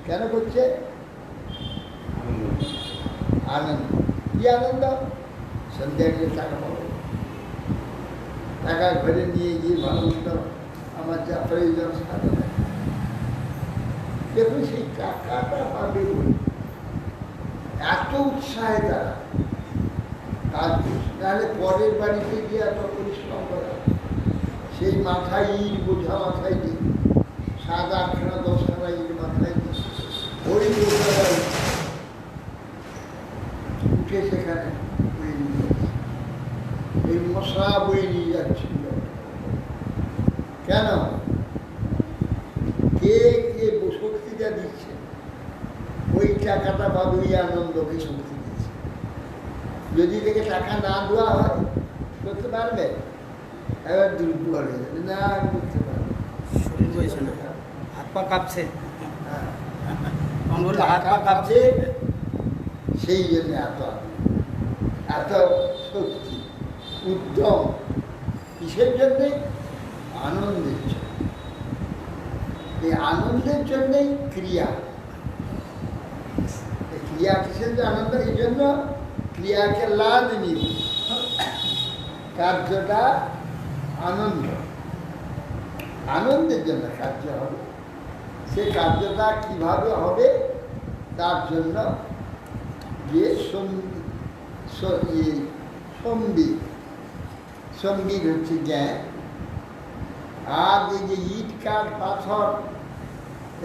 কেন করছে? আনন্দ। কি আনন্দ? সন্ধ্যা গেলে টাকা পাবো, টাকা ঘরে নিয়ে গিয়ে ভালো মতো আমার যা প্রয়োজন সাধন। দেখুন সেই টাকাটা পাবে বলে এত উৎসাহে তারা কাজ করছে। তাহলে পরের বাড়িতে গিয়ে এত পরিশ্রম করা, সেই মাথায় ইট বোঝা মাথায় দিই, 7-8খানা 10খানা ইট মাথায় দিই, ওই বোঝা উঠে সেখানে বয়ে নিয়ে যাচ্ছে। এই মশা বয়ে নিয়ে যাচ্ছিল কেন? কে কে শক্তিটা দিচ্ছে? ওই টাকাটা পাবে, ওই আনন্দকে শক্তি দিচ্ছে। যদি থেকে টাকা না দেওয়া হয় করতে পারবে? এবার দুর্বল হয়ে যাবে, না করতে পারবে, শরীর বইছে না, হাত পা কাঁপছে। হ্যাঁ, তখন বললো হাত পা কাঁপছে। সেই জন্য এত শক্তি, উদ্যম কিসের জন্যে? আনন্দের জন্য। এই আনন্দের জন্যেই ক্রিয়া। ক্রিয়া কিসের জন্য? আনন্দ। এই জন্য ক্রিয়াকে লাভ নিব, কার্যটা আনন্দ। আনন্দের জন্য কার্য হবে। সে কার্যটা কিভাবে হবে তার জন্য যে সঙ্গীত হচ্ছে জ্ঞান। আর এই যে ইট কাঠ পাথর,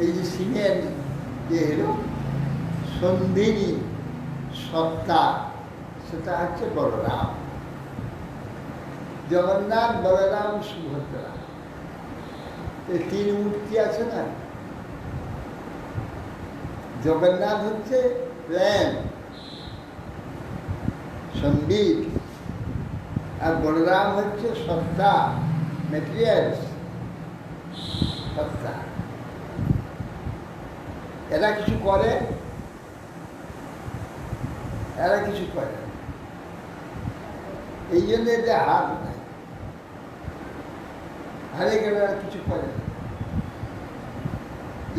এই যে সিমেন্ট, যে হলো সন্ধিনী সত্তা, সেটা হচ্ছে বলরাম। জগন্নাথ, বলরাম, সুভদ্রা, এই তিন মূর্তি আছে না, জগন্নাথ হচ্ছে প্ল্যান, সঙ্গীত, আর বলরাম হচ্ছে সত্তা, মেটেরিয়ালস, সত্তা। এরা কিছু করে, এরা কিছু করে, এই জন্য এদের হাত নাই, আরেক এরা কিছু করে না।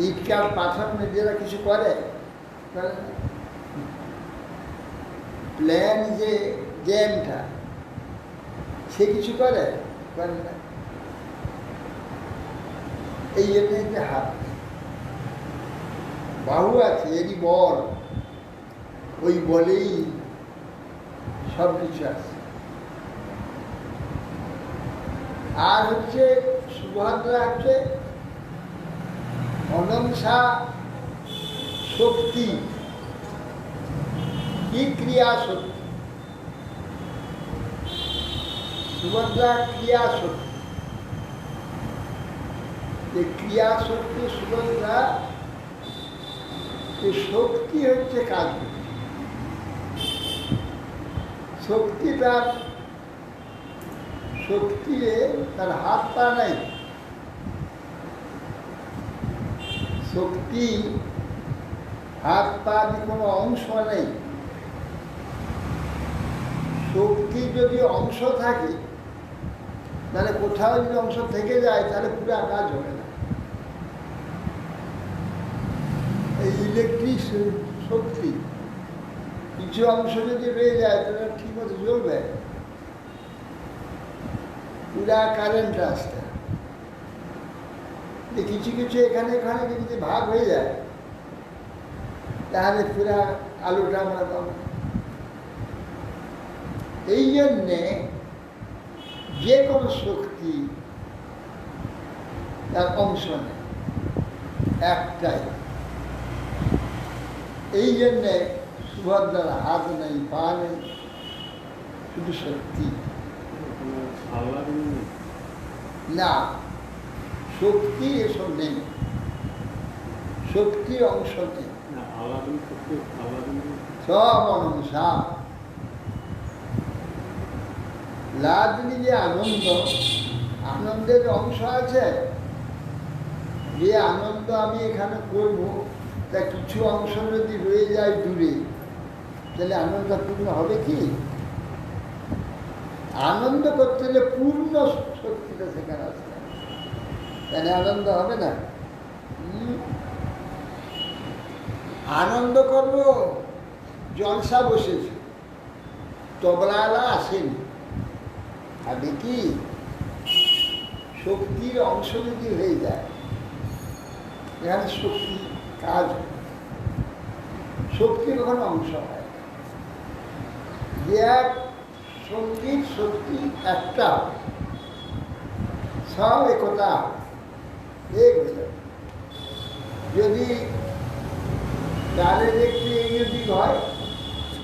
ইটকার পাথর নিজেরা কিছু করে না। প্ল্যান যে জ্যামটা, সে কিছু করে না। এই জন্য যে হাত নেই। বাহু আছে, এরই বল, ওই বলেই সব কিছু আছে। আর হচ্ছে সুভদ্রা হচ্ছে অনংসা শক্তি, কি ক্রিয়া শক্তি। সুভদ্রা ক্রিয়া শক্তি, যে ক্রিয়া শক্তি সুভদ্রা, এই শক্তি হচ্ছে কাজ করছে। শক্তি তার, শক্তি তার হাত পা নাই, শক্তি হাত পা কোনো অংশ নেই। শক্তি যদি অংশ থাকে, তাহলে কোথাও যদি অংশ থেকে যায়, তাহলে পুরো কাজ হবে না। এই ইলেকট্রিক শক্তি কিছু অংশ যদি রয়ে যায়, তাহলে ঠিক মতো জ্বলবে, পুরা কারেন্ট আসতে। কিছু কিছু এখানে এখানে যদি ভাগ হয়ে যায়, তাহলে পুরা আলোটা আমরা পাবো। এই জন্যে যে কোনো শক্তি তার অংশ নেই, একটাই। এই জন্যে সুভদ্রার হাত নেই, পা নেই, শুধু শক্তি। না, শক্তি এসব নেই, শক্তি অংশ নেই, সব অনংসা। লাদনি যে আনন্দ, আনন্দের অংশ আছে, যে আনন্দ আমি এখানে করবো, তা কিছু অংশ যদি রয়ে যায় দূরে, তাহলে আনন্দ পূর্ণ হবে কি? আনন্দ করতে হলে পূর্ণ শক্তিটা সেখানে আসবে, তাহলে আনন্দ হবে না। আনন্দ করবো, জলসা বসেছে, তবলাওয়ালা আসেনি, আগে কি শক্তির অংশ যদি হয়ে যায়, এখানে শক্তি কাজ, শক্তির ওখানে অংশ হয়। যে এক সঙ্গীত শক্তি একটা, সব একতা এক হয়ে যাবে। যদি গানের একটু এগিয়ে দিক হয়,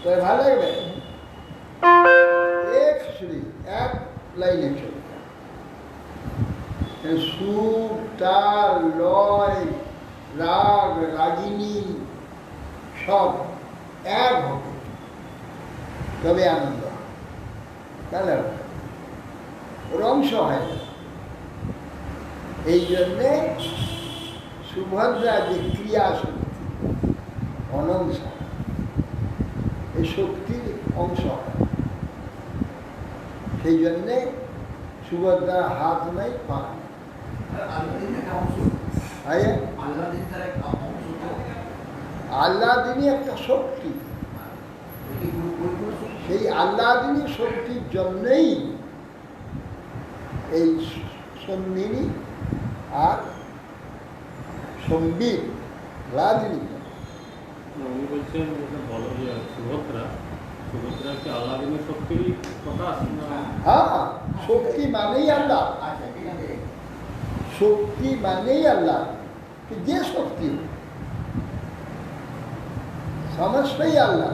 তবে ভালো লাগবে। এক শ্রী, এক লাইনে চলে, সুর, তাল, লয়, রাগ, রাগিনী সব এক হবে, তবে আনন্দ। তাহলে ওর অংশ হয় না। এই জন্যে সুভদ্রা যে ক্রিয়া শক্তি, অনংসা, এই শক্তির অংশ হয়। সেই জন্যে সুভদ্রার হাত নাই, পা নেই। আল্লাদিনী একটা শক্তি, সেই আল্লাদিনী শক্তির জন্যই এই সন্দিনী আর সম্বিত রাজনী। উনি বলছেন সুভদ্রা, সুভদ্রা কি আল্লাদিনী শক্তির প্রকাশ? হ্যাঁ, শক্তি মানেই আল্লাহ, শক্তি মানেই আল্লাহ। যে শক্তি সমস্তই আল্লাহ।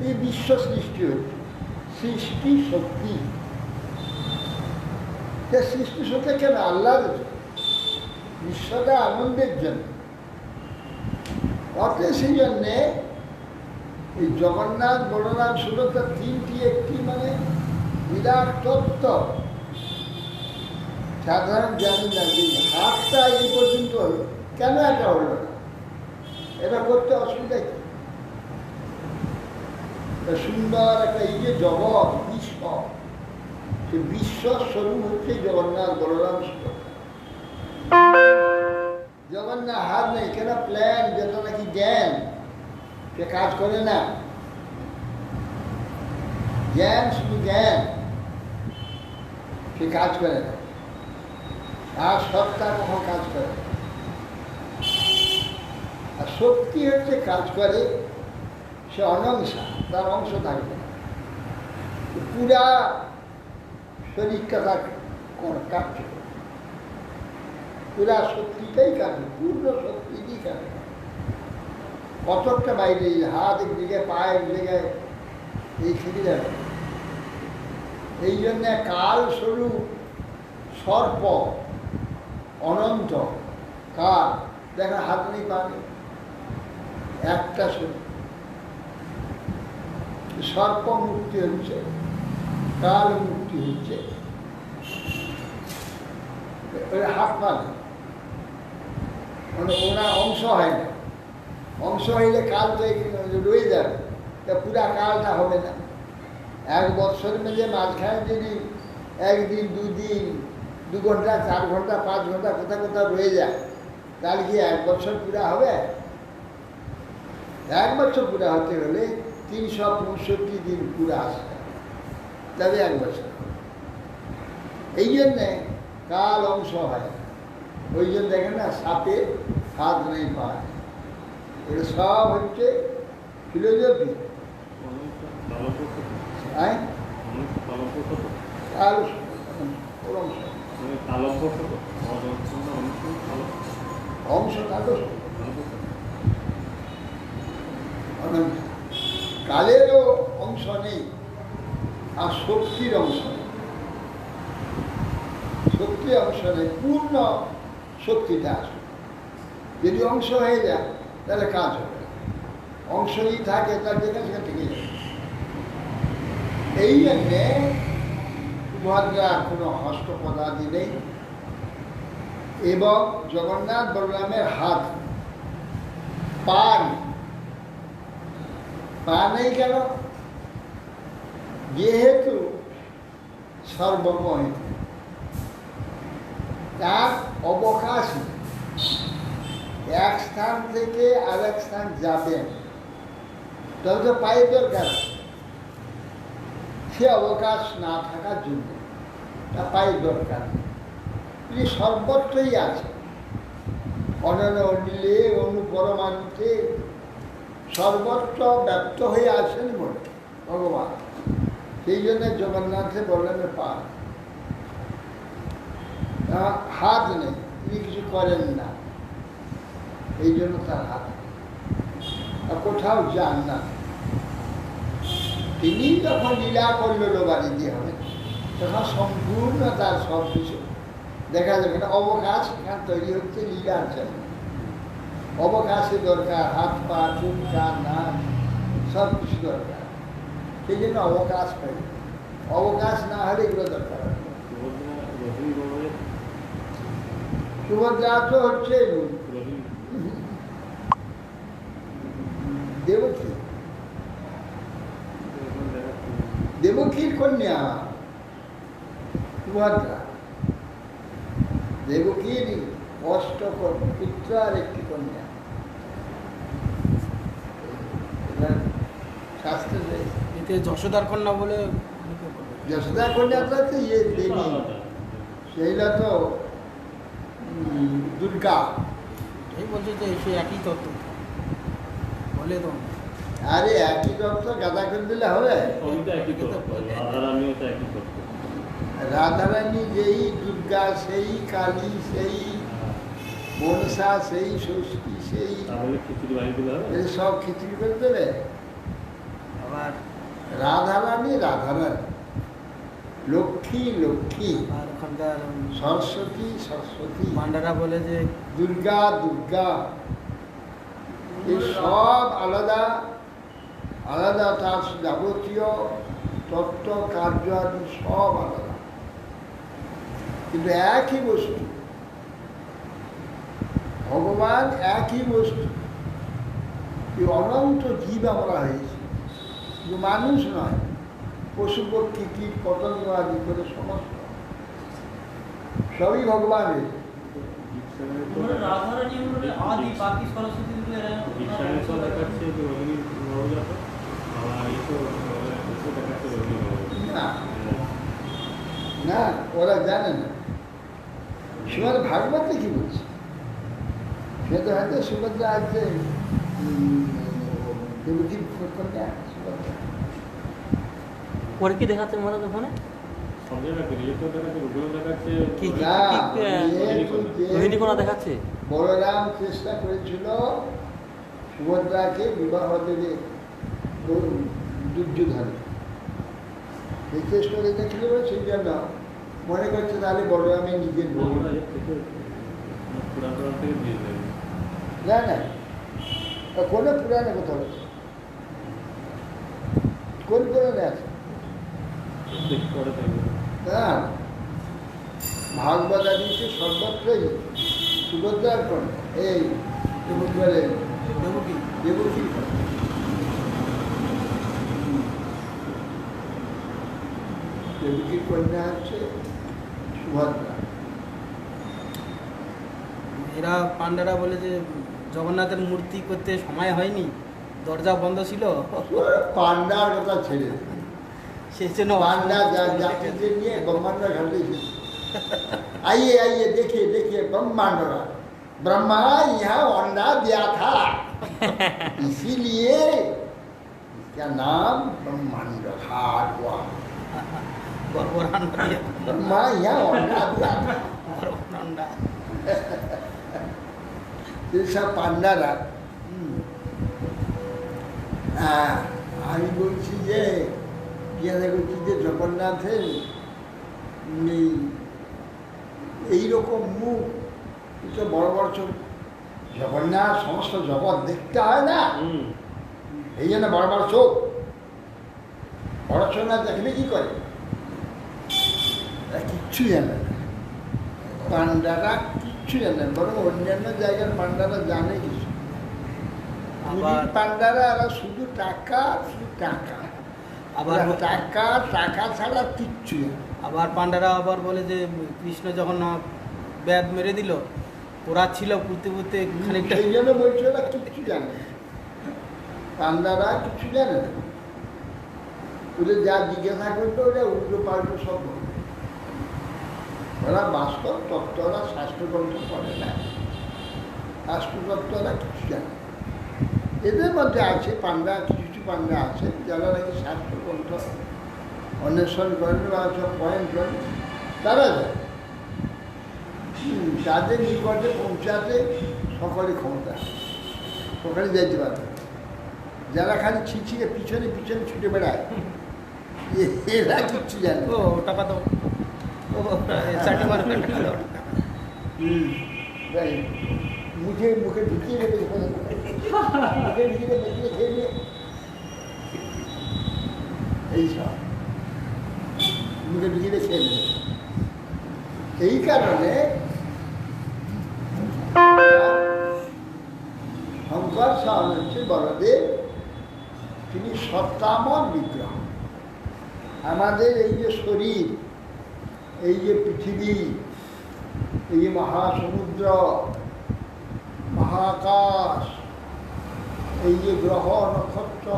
এই বিশ্ব সৃষ্টি হচ্ছে সৃষ্টি শক্তি। সৃষ্টি শক্তি কেন? আল্লাহর বিশ্বটা আনন্দের জন্য। অতএব সেই জন্যে এই জগন্নাথ বলরাম সুভদ্রা তিনটি একটি মানে বিরাট তত্ত্ব। সাধারণ জানি না যে হাতটা এই পর্যন্ত হলো, কেন এটা হলো না, এটা করতে অসুবিধা কি? সুন্দর একটা এই যে জগৎ বিশ্ব, সে বিশ্ব স্বরূপ হচ্ছে জগন্নাথ বলরাম সুভদ্রা। জগন্নাথ হাত নেই, কেন? প্ল্যান যেটা নাকি জ্ঞান, সে কাজ করে না। জ্ঞান শুধু জ্ঞান, সে কাজ করে না। আর সত্তা কখন কাজ করে? আর শক্তি হচ্ছে কাজ করে, সে অনংসা, তার অংশ থাকবে না। পুরা শরীরটা তার কাজ করে, পুরা শক্তিটাই কাটে, পূর্ণ শক্তিটাই কাটে। কতকটা বাইরে, হাত একদিকে, পায়ের দিকে, এই খেতে যাবে। এই জন্যে কাল স্বরূপ সর্প অনন্ত কাল, দেখা হাত নেই, পা নেই, একটা স্বরূপ। সর্প মুক্তি হচ্ছে, কাল মুক্তি হচ্ছে, হাত পা নেই, মানে ওরা অংশ হয় না। অংশ হইলে কাল তো রয়ে যাবে, তা পুরা কালটা হবে না। এক বছর মেঝে মাঝখানে যদি একদিন, দুদিন, 2 ঘন্টা, 4 ঘন্টা, 5 ঘন্টা কোথাও কোথাও রয়ে যায়, তাহলে কি 1 বছর পুরা হবে? 1 বছর পুরা হতে হলে 365 দিন পুরা আসবে, তবে 1 বছর। এই জন্যে কাল অংশ হয়। ওই জন্য দেখেন না, সাপে হাত নেই, পা নেই, এটা সব হচ্ছে ফিলোজফি। অংশ থাকো, কালেরও অংশ নেই, আর শক্তির অংশ নেই। শক্তির অংশ নেই, পূর্ণ শক্তিটা আসবে। যদি অংশ হয়ে যায় তাহলে কাজ হবে না, অংশই থাকে, তার যেখানে সেখানে থেকে যাবে। এই জন্যে সুভদ্রার কোনো হস্তপদাদি নেই, এবং জগন্নাথ বলরামের হাত, পা নেই। পা নেই কেন? যেহেতু সর্বময়, তার অবকাশ নেই। এক স্থান থেকে আরেক স্থান যাবেন, তবে তো পায়ের দরকার, সে অবকাশ না থাকার জন্য তা পায়ের দরকার। তিনি সর্বত্রই আছে, অনন্য অনিলে অনুপরমাণুতে সর্বত্র ব্যপ্ত হয়ে আছেন বলে ভগবান। সেই জন্য জগন্নাথে বললেন পা, হাত নেই, তিনি কিছু করেন না, এই জন্য তার হাত কোথাও যান না। তিনি যখন লীলা করল বাড়ি দিয়ে হবে, তখন সম্পূর্ণ তার সব কিছু দেখা যাবে না। অবকাশ এখানে তৈরি হচ্ছে লীলার জন্য, অবকাশে দরকার, হাত পা, চুল, কান, নাক, সব কিছু দরকার। সেই জন্য অবকাশ পাই, অবকাশ না হলে এগুলো দরকার হয়। সুভদ্রা তো হচ্ছে দেবকী, দেবকীর কন্যা সুভদ্রা। দেবকীর 8 পুত্র আর একটি কন্যা। শাস্ত্রে এতে যশোদার কন্যা বলে, যশোদার কন্যাটা তো ইয়ে দেবী, সেইটা তো দুর্গা। এই বলছে যে সে একই তত্ত্ব বলে তো। আরে একই তত্ত্ব গাদা করে দিলে হবে? রাধারানী যেই দুর্গা, সেই কালী, সেই মনসা, সেই ষষ্ঠী, সেই সব খিচুড়ি করে দেবে। আবার রাধারানী রাধারানী, লক্ষ্মী লক্ষ্মী, আর ওখানকার সরস্বতী সরস্বতী, পান্ডারা বলে যে দুর্গা দুর্গা। এই সব আলাদা আলাদা, তার যাবতীয় তত্ত্ব কার্য আদি সব আলাদা, কিন্তু একই বস্তু, ভগবান একই বস্তু। এই অনন্ত জীব আমরা হয়েছি, শুধু মানুষ নয়, পশু পক্ষী কীট পতঙ্গ আদি করে সমস্ত সবই ভগবানের। রাধারানী আদি বাকি সরস্বতী দীক্ষায় তো দেখাচ্ছে যে রোহিণী নবজাত, আর এই তো দেখাচ্ছে রোহিণী নবজাত। না না, ওরা জানে না। শ্রীমদ ভাগবতে কি বলছে, সে তো হয়তো সুভদ্রা আছে, দেবকীর কন্যা সুভদ্রা। পরে কি দেখাচ্ছে মহারাজ ওখানে? সব জায়গায় রিলেটেড দেখাচ্ছে, রোহিণী দেখাচ্ছে। কি কি না, রোহিণী কোনা দেখাচ্ছে? বলরাম চেষ্টা করেছিল সুভদ্রাকে বিবাহ দেবে দুর্যোধনে, এই চেষ্টা দেখেছিল, সেই জন্য মনে করছে তাহলে বলরামের নিজের বউ। আমরা এর থেকে পুরাণ থেকে দিয়ে দেবে। না না, কোনো পুরাণে কোথাও আছে? কোন পুরাণে আছে? দেখি পরে দেখবে। না, ভাগবত আদিতে সর্বত্রই সুভদ্রার কন্যা, এই বলে দেবকী দেবকী দেবকীর কন্যা হচ্ছে সুভদ্রা। এরা পান্ডারা বলে যে জগন্নাথের মূর্তি করতে সময় হয়নি, দরজা বন্ধ ছিল, পান্ডার কথা ছেড়ে দে। সেই জন্য पांडा जाति लिए ब्रह्मांड घटे आइए आइए देखिए देखिए ब्रह्मांड ब्रह्मा यहाँ अंडा दिया था इसीलिए इसका नाम ब्रह्मांड घाट हुआ। গর্বরান হয়ে ब्रह्मा यहाँ अंडा दिया था। গর্বরান্ডা। যেসব পান্ডারা আমি বলছি যে জিজ্ঞাসা করছি যে জগন্নাথের এইরকম মুখ, এটা বড় বড় চোখ, জগন্নাথ সমস্ত জগৎ দেখতে হয় না, এই জন্য বড় বড় চোখ। বড় চোখ না দেখলে কি করে? এরা কিচ্ছু জানে না, পান্ডারা কিচ্ছু জানে না, বরং অন্যান্য জায়গার পান্ডারা জানে কিছু। আবার পান্ডারা এরা শুধু টাকা, শুধু টাকা, আবার টাকা টাকা ছাড়া কিচ্ছু না। আবার পান্ডারা আবার বলে যে কৃষ্ণ যখন ব্যাদ মেরে দিল, ওরা ছিল পুঁতে পুঁতে খানিকটা, সেই জন্য বলছে ওরা কিচ্ছু জানে না, পান্ডারা কিছু জানে না। ওদের যা জিজ্ঞাসা করতো ওরা উল্টো পাল্টো সব বলবে। ওরা বাস্তব তত্ত্ব, ওরা শাস্ত্রগ্রন্থ পড়ে না, শাস্ত্রতত্ত্ব ওরা কিছু জানে না। এদের মধ্যে আছে পান্ডা, কিছু কিছু পান্ডা আছে যারা নাকি শাস্ত্রগ্রন্থ অন্বেষণ করেন বা সব পয়েন্ট করেন, তারা যায়। তাদের নিকটে পৌঁছাতে সকলে ক্ষমতা, ওখানে যাইতে পারবে। যারা খালি ছিঁচিয়ে পিছনে পিছনে ছুটে বেড়ায়, এরা কিচ্ছু জানে না। ও টাকা তো চাটি মারবে তাই মুখে মুখে ঢুকিয়ে দেবে, মুখে ঢুকিয়ে দেবে, খেয়ে নিয়ে এইসব মুখে ঢুকিয়ে খেয়ে নেবে। এই কারণে শঙ্কর সাহন হচ্ছে বড়দেব, তিনি সত্তাময় বিগ্রহ। আমাদের এই যে শরীর, এই যে পৃথিবী, এই যে মহাসমুদ্র, মহাকাশ, এই যে গ্রহ নক্ষত্র,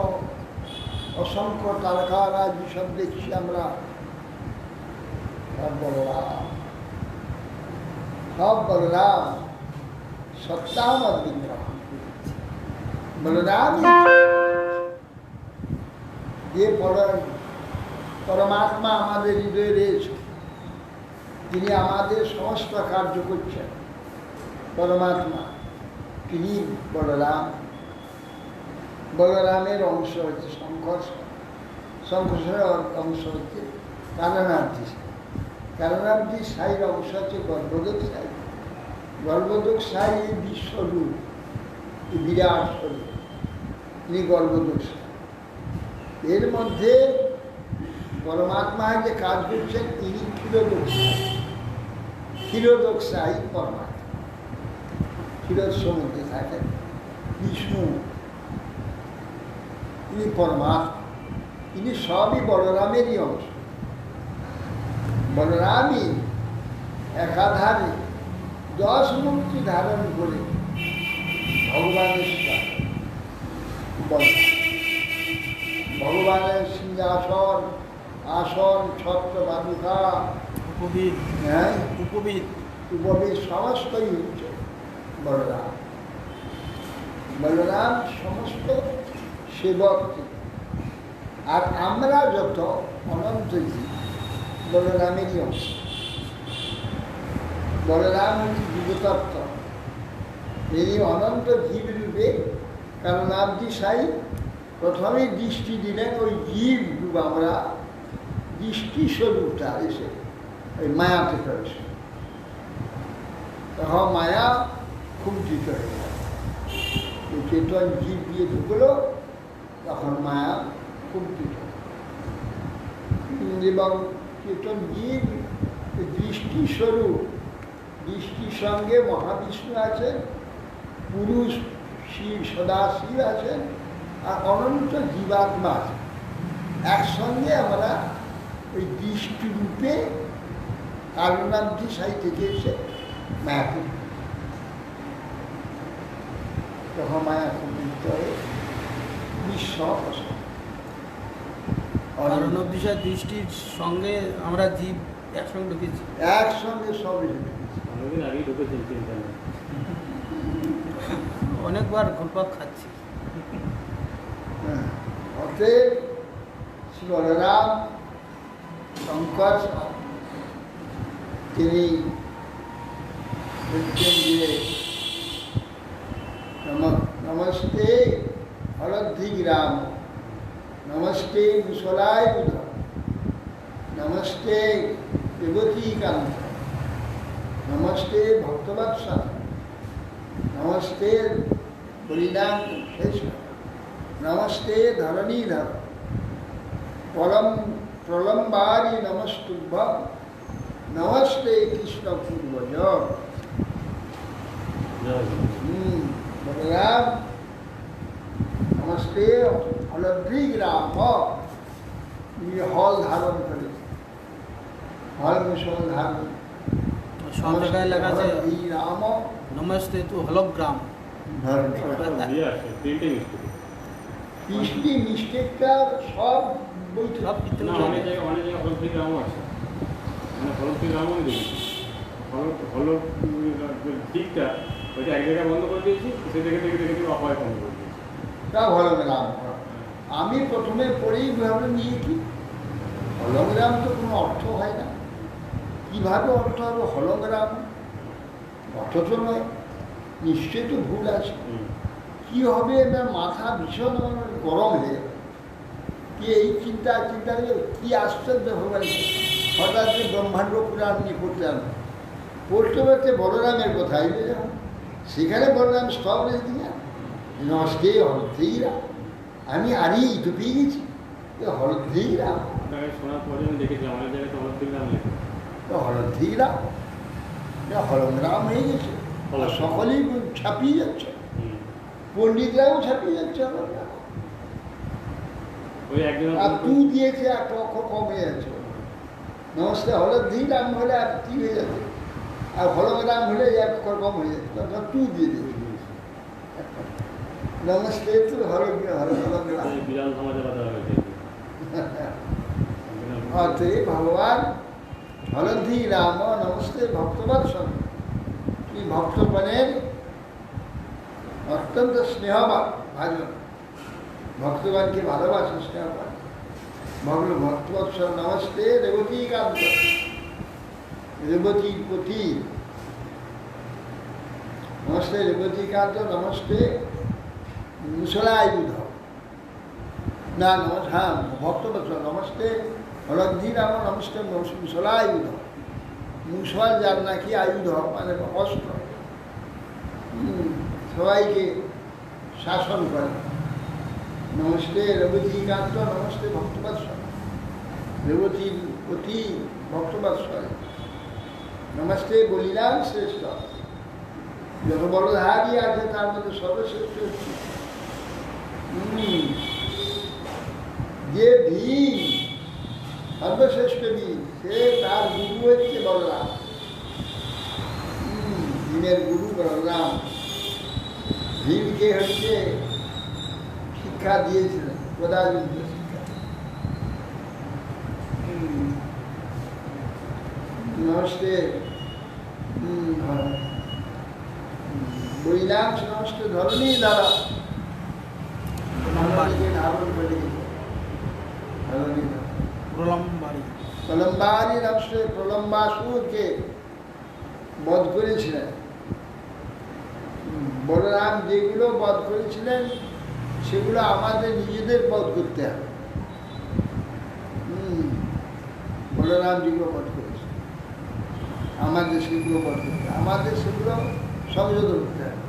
অসংখ্য তারকারা যেসব দেখছি আমরা, সব বলরাম, সব বলরাম, সত্তাময় বিগ্রহ বলরাম। যে পরমাত্মা আমাদের হৃদয়ে রয়েছে, তিনি আমাদের সমস্ত কার্য করছেন, পরমাত্মা তিনি বলরাম। বলরামের অংশ হচ্ছে শঙ্কর, শঙ্করের অংশ হচ্ছে কারণার্থী সাই। কারণার্থী সাইর অংশ হচ্ছে গর্ভোদক সাই। গর্ভোদক সাই এই বিশ্বরূপ, এই বিরাট স্বরূপ, ইনি গর্ভোদক সাই। এর মধ্যে পরমাত্মা যে কাজ করছেন তিনি ক্ষীরোদক সাই। ক্ষীরোদক সাই পরমাত্মা, ক্ষীরোদ সমুদ্রে থাকেন বিষ্ণু, তিনি পরমাত্মা। তিনি সবই বলরামেরই অংশ। বলরামই একাধারে 10 মূর্তি ধারণ করে ভগবানের ভগবানের সিংহাসন, আসন, ছত্র বালুকা, উপবিদ, হ্যাঁ, উপবিদ, উপবেশ সমস্তই হচ্ছে বলরাম। বলরাম সমস্ত সেবক। আর আমরা যত অনন্ত জীব বলরামেরই অংশ। বলরাম হচ্ছে জীবতত্ত্ব। এই অনন্ত জীব রূপে কারণার্থী সাই প্রথমে দৃষ্টি দিলেন ওই জীব রূপ, আমরা দৃষ্টি স্বরূপটা এসে ওই মায়াতে প্রবেশ। তখন মায়া কুণ্ঠিত হয়ে গেল। এই চেতন জীব দিয়ে ঢুকলো, তখন মায়া কুণ্ঠিত। এবং চেতন জীব দৃষ্টি স্বরূপ, দৃষ্টির সঙ্গে মহাবিষ্ণু আছেন, পুরুষ শিব সদাশিব আছেন, আর অনন্ত জীবাত্মা আছে। একসঙ্গে আমরা ওই দৃষ্টি রূপে কারণার্থী সাই থেকে এসে মায়াকে, তখন মায়া কুণ্ঠিত হয়ে বিশ্ব কারণ দিশার দৃষ্টির সঙ্গে আমরা জীব একসঙ্গে ঢুকেছি। একসঙ্গে সব এসে অনেকদিন আগেই ঢুকেছেন চিন্তা নেই। অনেকবার ঘুরপাক খাচ্ছি। অতএব শ্রী বলরাম শঙ্কর তিনি বলছেন যে নমস্তে হলদ্ধিগ্রাম, নমস্তে মুসলায় বুধ, নমস্তে দেবতীকান্ত, নমস্তে ভক্তবৎসল, নমস্তে হরিনাম শেষ, নমস্তে ধরণীধর, প্রলম্বারি নমস্তুভ্যম, নমস্তে কৃষ্ণ পূর্বজ। বলরাম নমস্তে হলদ্ধিগ্রাম, তিনি হল ধারণ করে, হল মুসল ধারণ। সব জায়গায় লেখা আছে এই রাম নমস্তে তু হলগ্রাম। ধারণ করে। দিয়ে আসে প্রিন্টিং স্কুলে। কৃষ্টি মিস্টেকটা সব বইতে সব কিছু না, অনেক জায়গায় হলফি গ্রামও আছে, মানে হলফি গ্রামও আমি দেখেছি। হল দিকটা ওইটা এক জায়গায় বন্ধ করে দিয়েছি, সে দেখে অপায় বন্ধ করে দিয়েছি। তা হলগ্রাম। আমি প্রথমে পড়েই ভাবলাম নিয়ে কি হলগ্রাম তো কোনো অর্থ হয় না, কীভাবে অর্থ হবে হলগ্রাম? অর্থ তো নয়, নিশ্চয়ই তো ভুল আছে। কী হবে না, মাথা ভীষণ আমার গরম হয়ে কি এই চিন্তা কী আশ্চর্য ভগবান, হঠাৎ যে ব্রহ্মাণ্ড পুরাণ নিয়ে পড়তে হবে, পড়তে পড়তে বলরামের কথা আইবে যখন, সেখানে বলরাম সব রেখে দিয়ে নমস্তে হলদ্ধিগ্রাম। আমি আরে তো পেয়ে গেছি হলদ্ধিগ্রাম, আপনাকে শোনার পরে আমি দেখেছি আমাদের জায়গায় তো হলফি গ্রাম লেখা। তো হলদ্ধিগ্রাম হলগ্রাম হয়ে গেছে, আর সকলেই ছাপিয়ে যাচ্ছে, পণ্ডিতরাও ছাপিয়ে যাচ্ছে হলগ্রাম। ওই একজন আর তু দিয়েছে একটা অক্ষর কম হয়ে যাচ্ছে। নমস্তে হলদ্ধিগ্রাম হলে আর কি হয়ে যাচ্ছে, আর হলগ্রাম হলে এক অক্ষর কম হয়ে যাচ্ছে, তখন তু দিয়ে দিয়েছে। নমস্তে তো হলগ্রাম। বিড়াল সমাজে বাধা হয়েছে। অতএব ভগবান হলদ্ধিগ্রাম নমস্তে ভক্তবৎসল, এই ভক্তগণের অত্যন্ত স্নেহবান ভাজন, ভক্তগণকে ভালোবাসে, স্নেহবান ভক্তবৎসল। নমস্তে রেবতীকান্ত, রেবতীর পতি, নমস্তে রেবতীকান্ত, নমস্তে মুসলায় বুধ, না হ্যাঁ ভক্তবৎসল, নমস্তে হলদ্ধি নাম নমস্তে মুসলায়ুধ, মুসল যার নাকি আয়ুধ মানে অস্ত্র, সবাইকে শাসন করে। নমস্তে রেবতীকান্ত, নমস্তে ভক্তবৎসল, রেবতীর অতি ভক্তবৎসল, নমস্তে বলিলাম শ্রেষ্ঠ। যত বড় ধারী আছে তার মধ্যে সর্বশ্রেষ্ঠ হচ্ছে যে ভীম, সর্বশ্রেষ্ঠ ভীম, সে তার গুরু হচ্ছে বলরাম। ভীমের গুরু বলরাম। ভীমকে হচ্ছে শিক্ষা দিয়েছিলেন, গদাযুদ্ধ শিক্ষা। নমস্তে বলিলাম সমস্ত ধরনী দ্বারা ধারণ করে প্রলম্বারি প্রলম্বারি নমস্তে প্রলম্বাসুরকে বধ করেছিলেন। বলরাম যেগুলো বধ করেছিলেন সেগুলো আমাদের নিজেদের বধ করতে হবে। বলরাম যেগুলো বধ করেছে আমাদের সেগুলো বধ করতে হবে, আমাদের সেগুলো সংশোধন করতে হবে।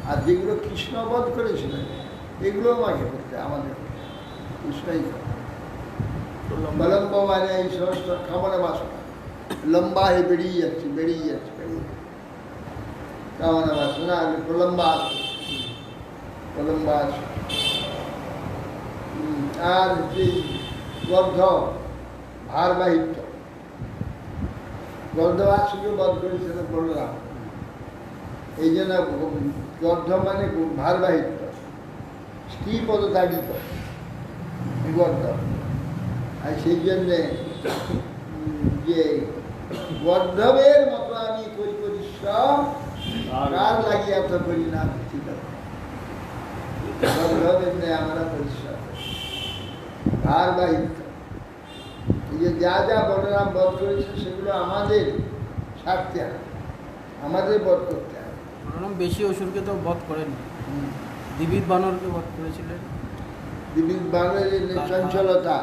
আর যেগুলো কৃষ্ণ বধ করেছিলেন এগুলো আমাকে করতে হবে, আমাদের কৃষ্ণই করে। বলম্ব মানে এই সমস্ত কামনা বাসনা লম্বা হয়ে বেরিয়ে যাচ্ছে বেরিয়ে যাচ্ছে বেরিয়ে যাচ্ছে, কামনা বাসনা প্রলম্বাস প্রলম্বাস। আর যে গর্ধ ভারবাহিত্য, গর্ধবাসীকে বধ করেছিল বলরাম। এই জন্য গর্ধ মানে ভারবাহিত্য, স্ত্রী পদতাড়িত গর্ধ। আর সেই জন্যে যে গর্ধবের মতো আমি করি পরিশ্রম, কার লাগিয়া তো করি না ঠিক আছে। গর্ধবের নেই আমরা পরিশ্রম ভারবাহিত্য। এই যে যা যা বলরাম বধ করেছে সেগুলো আমাদের স্বার্থে হবে, আমাদের বধ করতে হবে। বলরাম বেশি অসুরকে তো বধ করেননি, দিবিদ বানরকে বধ করেছিলেন। দিবিদ বানরের চঞ্চলতা,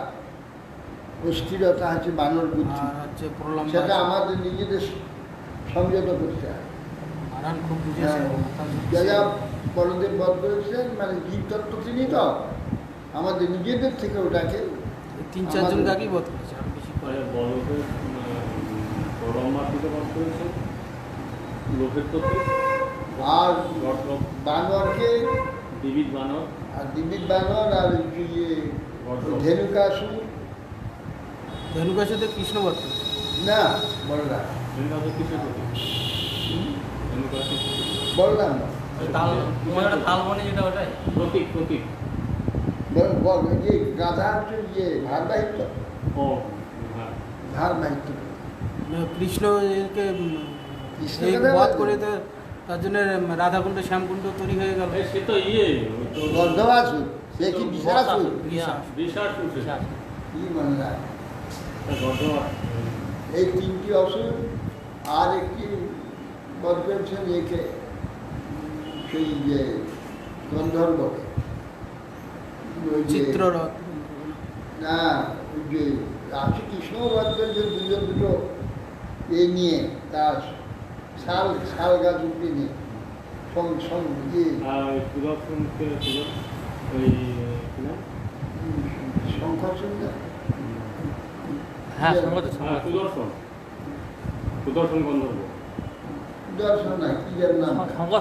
অস্থিরতা হচ্ছে বানর বুদ্ধি, আর হচ্ছে প্রলম্ব, সেটা আমাদের নিজেদের সংযত করতে হবে। আরান খুব বুঝেছে। যা যা বলদেব বধ করেছিলেন মানে জীবতত্ত্ব তিনি তো আমাদের নিজেদের থেকে ওটাকে তিন চারজন কাকেই বধ করেছে, আর বেশি করে। বলদের প্রলম্বার দিকে বধ করেছে, লোকের তো আর বানরকে দিবিদ বানর, আর দিবিদ বানর আর ইয়ে ধেনুকাসুর ধেনুকাসুরকে কৃষ্ণ বধ করেছে। না বলরাম কিসের বলরাম না তাল তোমার একটা তাল বনে যেটা ওটাই প্রতীক প্রতীক যে গাধা হচ্ছে ইয়ে ভারবাহিত্য, ও হ্যাঁ ভারবাহিত্য কৃষ্ণ একে কৃষ্ণকে এই বধ করে তো তার জন্য রাধাকুণ্ড শ্যামকুণ্ড তৈরি হয়ে গেল। সে তো ইয়ে গর্ধবাসুর, সে কি বিশাসুর? বিশ্বাসুর কি মনে হয় গর্ধবা এই তিনটি অসুর আর একটি বধ করেছেন একে, সেই যে গন্ধর্বকে, ওই যে চিত্ররথ না ওই যে আছে কৃষ্ণ বধ করেছেন দুজন দুটো এই নিয়ে, তার শাল শাল গাছ উপরে নিয়ে সুদর্শনকে ওই কি নাম শঙ্করচূড় না হ্যাঁ সুদর্শন সুদর্শন গন্ধর্ব দর্শন না কি যার নাম শঙ্কর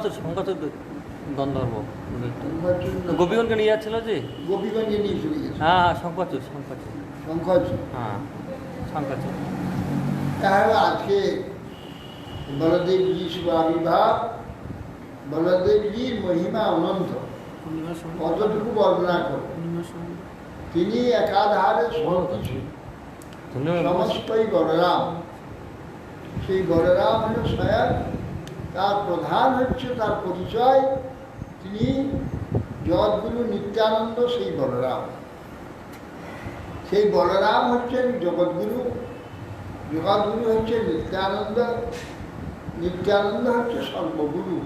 গন্ধর্ব শঙ্করচূড় না, গোপীগণকে নিয়ে যাচ্ছিল যে, গোপীগঞ্জে নিয়ে চলে গেছে হ্যাঁ হ্যাঁ শঙ্করচূড় শঙ্করচূড় শঙ্করচূড়। হ্যাঁ শঙ্করচূড়। তাহলে আজকে বলদেবজি শুভ আবির্ভাব, বলদেবজির মহিমা অনন্ত, পূর্ণিমার সময় কতটুকু বর্ণনা করব। পূর্ণিমার সময় তিনি একাধারে সবকিছু, সমস্তই বলরাম। সেই বলরাম হল স্বয়ং, তার প্রধান হচ্ছে তার পরিচয়, তিনি জগৎগুরু নিত্যানন্দ, সেই বলরাম। সেই বলরাম হচ্ছেন জগৎগুরু, জগৎগুরু হচ্ছে নিত্যানন্দ, নিত্যানন্দ হচ্ছে সর্বগুরু।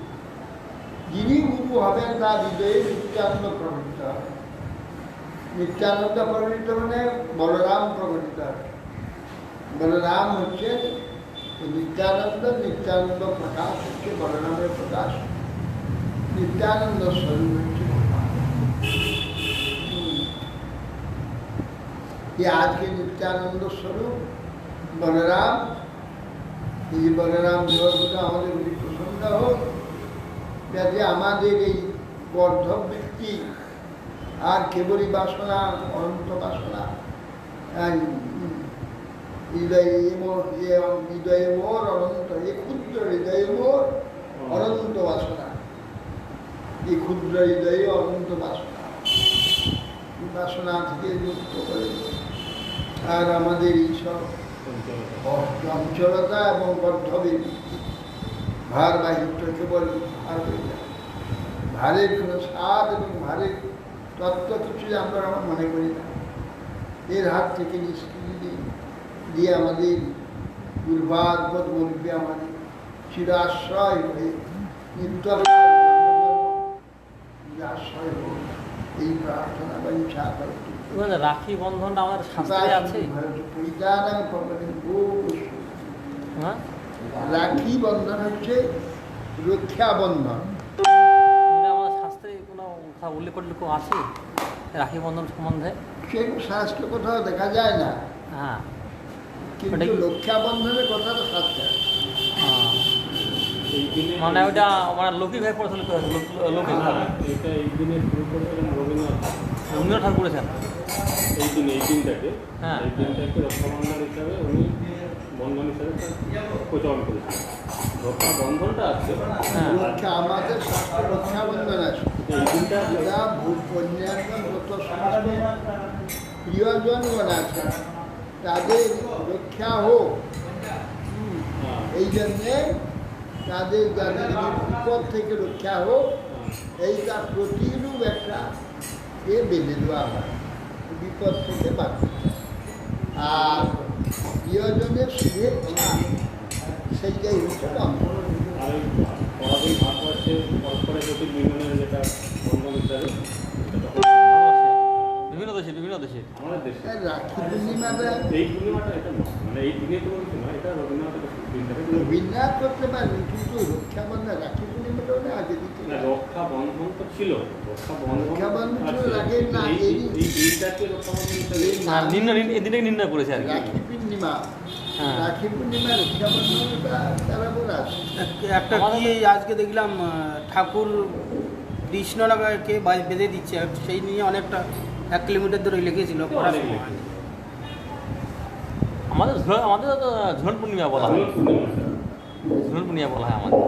যিনি গুরু হবেন তার হৃদয়ে নিত্যানন্দ প্রবৃত্ত হবে। নিত্যানন্দ প্রকটিত মানে বলরাম প্রকটিত হবে। বলরাম হচ্ছে নিত্যানন্দ, নিত্যানন্দ প্রকাশ হচ্ছে বলরামের প্রকাশ, নিত্যানন্দ স্বরূপ হচ্ছে ভগবান। ये आज के नित्यानंद स्वरूप बलराम, ये बलराम জগৎটা আমাদের অতি প্রসন্ন হোক, যাতে আমাদের এই বদ্ধবৃত্তি আর কেবলই বাসনা, অনন্ত বাসনা, হৃদয়ে মোর অনন্ত, এই ক্ষুদ্র হৃদয়ে মোর অনন্ত বাসনা, এই ক্ষুদ্র হৃদয়ে অনন্ত বাসনা, বাসনা থেকে মুক্ত করে আর আমাদের এইসব চঞ্চলতা এবং বদ্ধবৃত্তি, ভার বাহিত্য কেবল ভার হয়ে যায়, ভারের কোনো স্বাদ এবং ভারের তত্ত্ব কিছু আমরা মনে করি না, এর হাত থেকে নিষ্কৃতি দিয়ে আমাদের দুর্বাদ পদ্মরূপে আমাদের চিরাশ্রয় হয়ে নিত্য আশ্রয় হোক, এই প্রার্থনা বা ইচ্ছা করে। রাখি বন্ধনটা আমাদের শাস্ত্রে আছে। হ্যাঁ, রাখি বন্ধন হচ্ছে রক্ষা বন্ধন। আমাদের শাস্ত্রে কোনো কথা উল্লেখ আছে রাখি বন্ধন সম্বন্ধে? সে শাস্ত্র কোথাও দেখা যায় না, হ্যাঁ, কিন্তু রক্ষা বন্ধনের কথা তো শাস্ত্রে আছে। মানে ওইটা মানে লৌকিক ভাবে পড়েছিল, লৌকিক ভাবে এটা এই দিনে শুরু করেছিলেন রবীন্দ্রনাথ ঠাকুর করেছেন। এই দিনটাকে, হ্যাঁ, এই দিনটাকে রক্ষাবন্ধন হিসাবে উনি বন্ধন হিসাবে প্রচলন করেছেন। রক্ষা বন্ধনটা আছে, রক্ষা আমাদের শাস্ত্র রক্ষা বন্ধন আছে, এই দিনটা যা ভূত কন্যাগণ যত সমস্ত প্রিয়জনগণ আছে তাদের রক্ষা হোক, এই জন্যে তাদের যাদের বিপদ থেকে রক্ষা হোক, এইটা প্রতিরূপ একটা এ বেঁধে দেওয়া হয়, বিপদ থেকে বাঁচতে। আর প্রিয়জনের শুভেচ্ছা সেইটাই হচ্ছে বন্ধন। আর ওই পরাধীন ভারতবর্ষে পরস্পরের প্রতি মিলনের যেটা বন্ধন হিসাবে, বিভিন্ন দেশে আমাদের দেশে রাখি পূর্ণিমাটা এই পূর্ণিমাটা এটা নয়, মানে এই দিনে কোনো কিছু নয়, এটা রবীন্দ্রনাথের দিনটাকে বিন্যাস করতে পারবেন, কিন্তু রক্ষাবন্ধন রাখি পূর্ণিমাটা হলে আগে দিতে না, রক্ষা বন্ধন তো ছিল, রক্ষা রক্ষা বন্ধন ছিল, আছে। আগে না, এই দিনটাকে রক্ষা বন্ধন হিসাবে এই দিনে নির্ণয় করেছে আর কি। রাখি পূর্ণিমা, হ্যাঁ, রাখি পূর্ণিমা রক্ষাবন্ধনটা তারা বলে আছে। একটা কি আজকে দেখলাম ঠাকুর কৃষ্ণকে বেঁধে দিচ্ছে, সেই নিয়ে অনেকটা 1 কিলোমিটার ধরে লিখেছিল পড়ার সময়। আমাদের তো ঝুলন পূর্ণিমা বলা হয়, ঝুলন পূর্ণিমা বলা হয় আমাদের।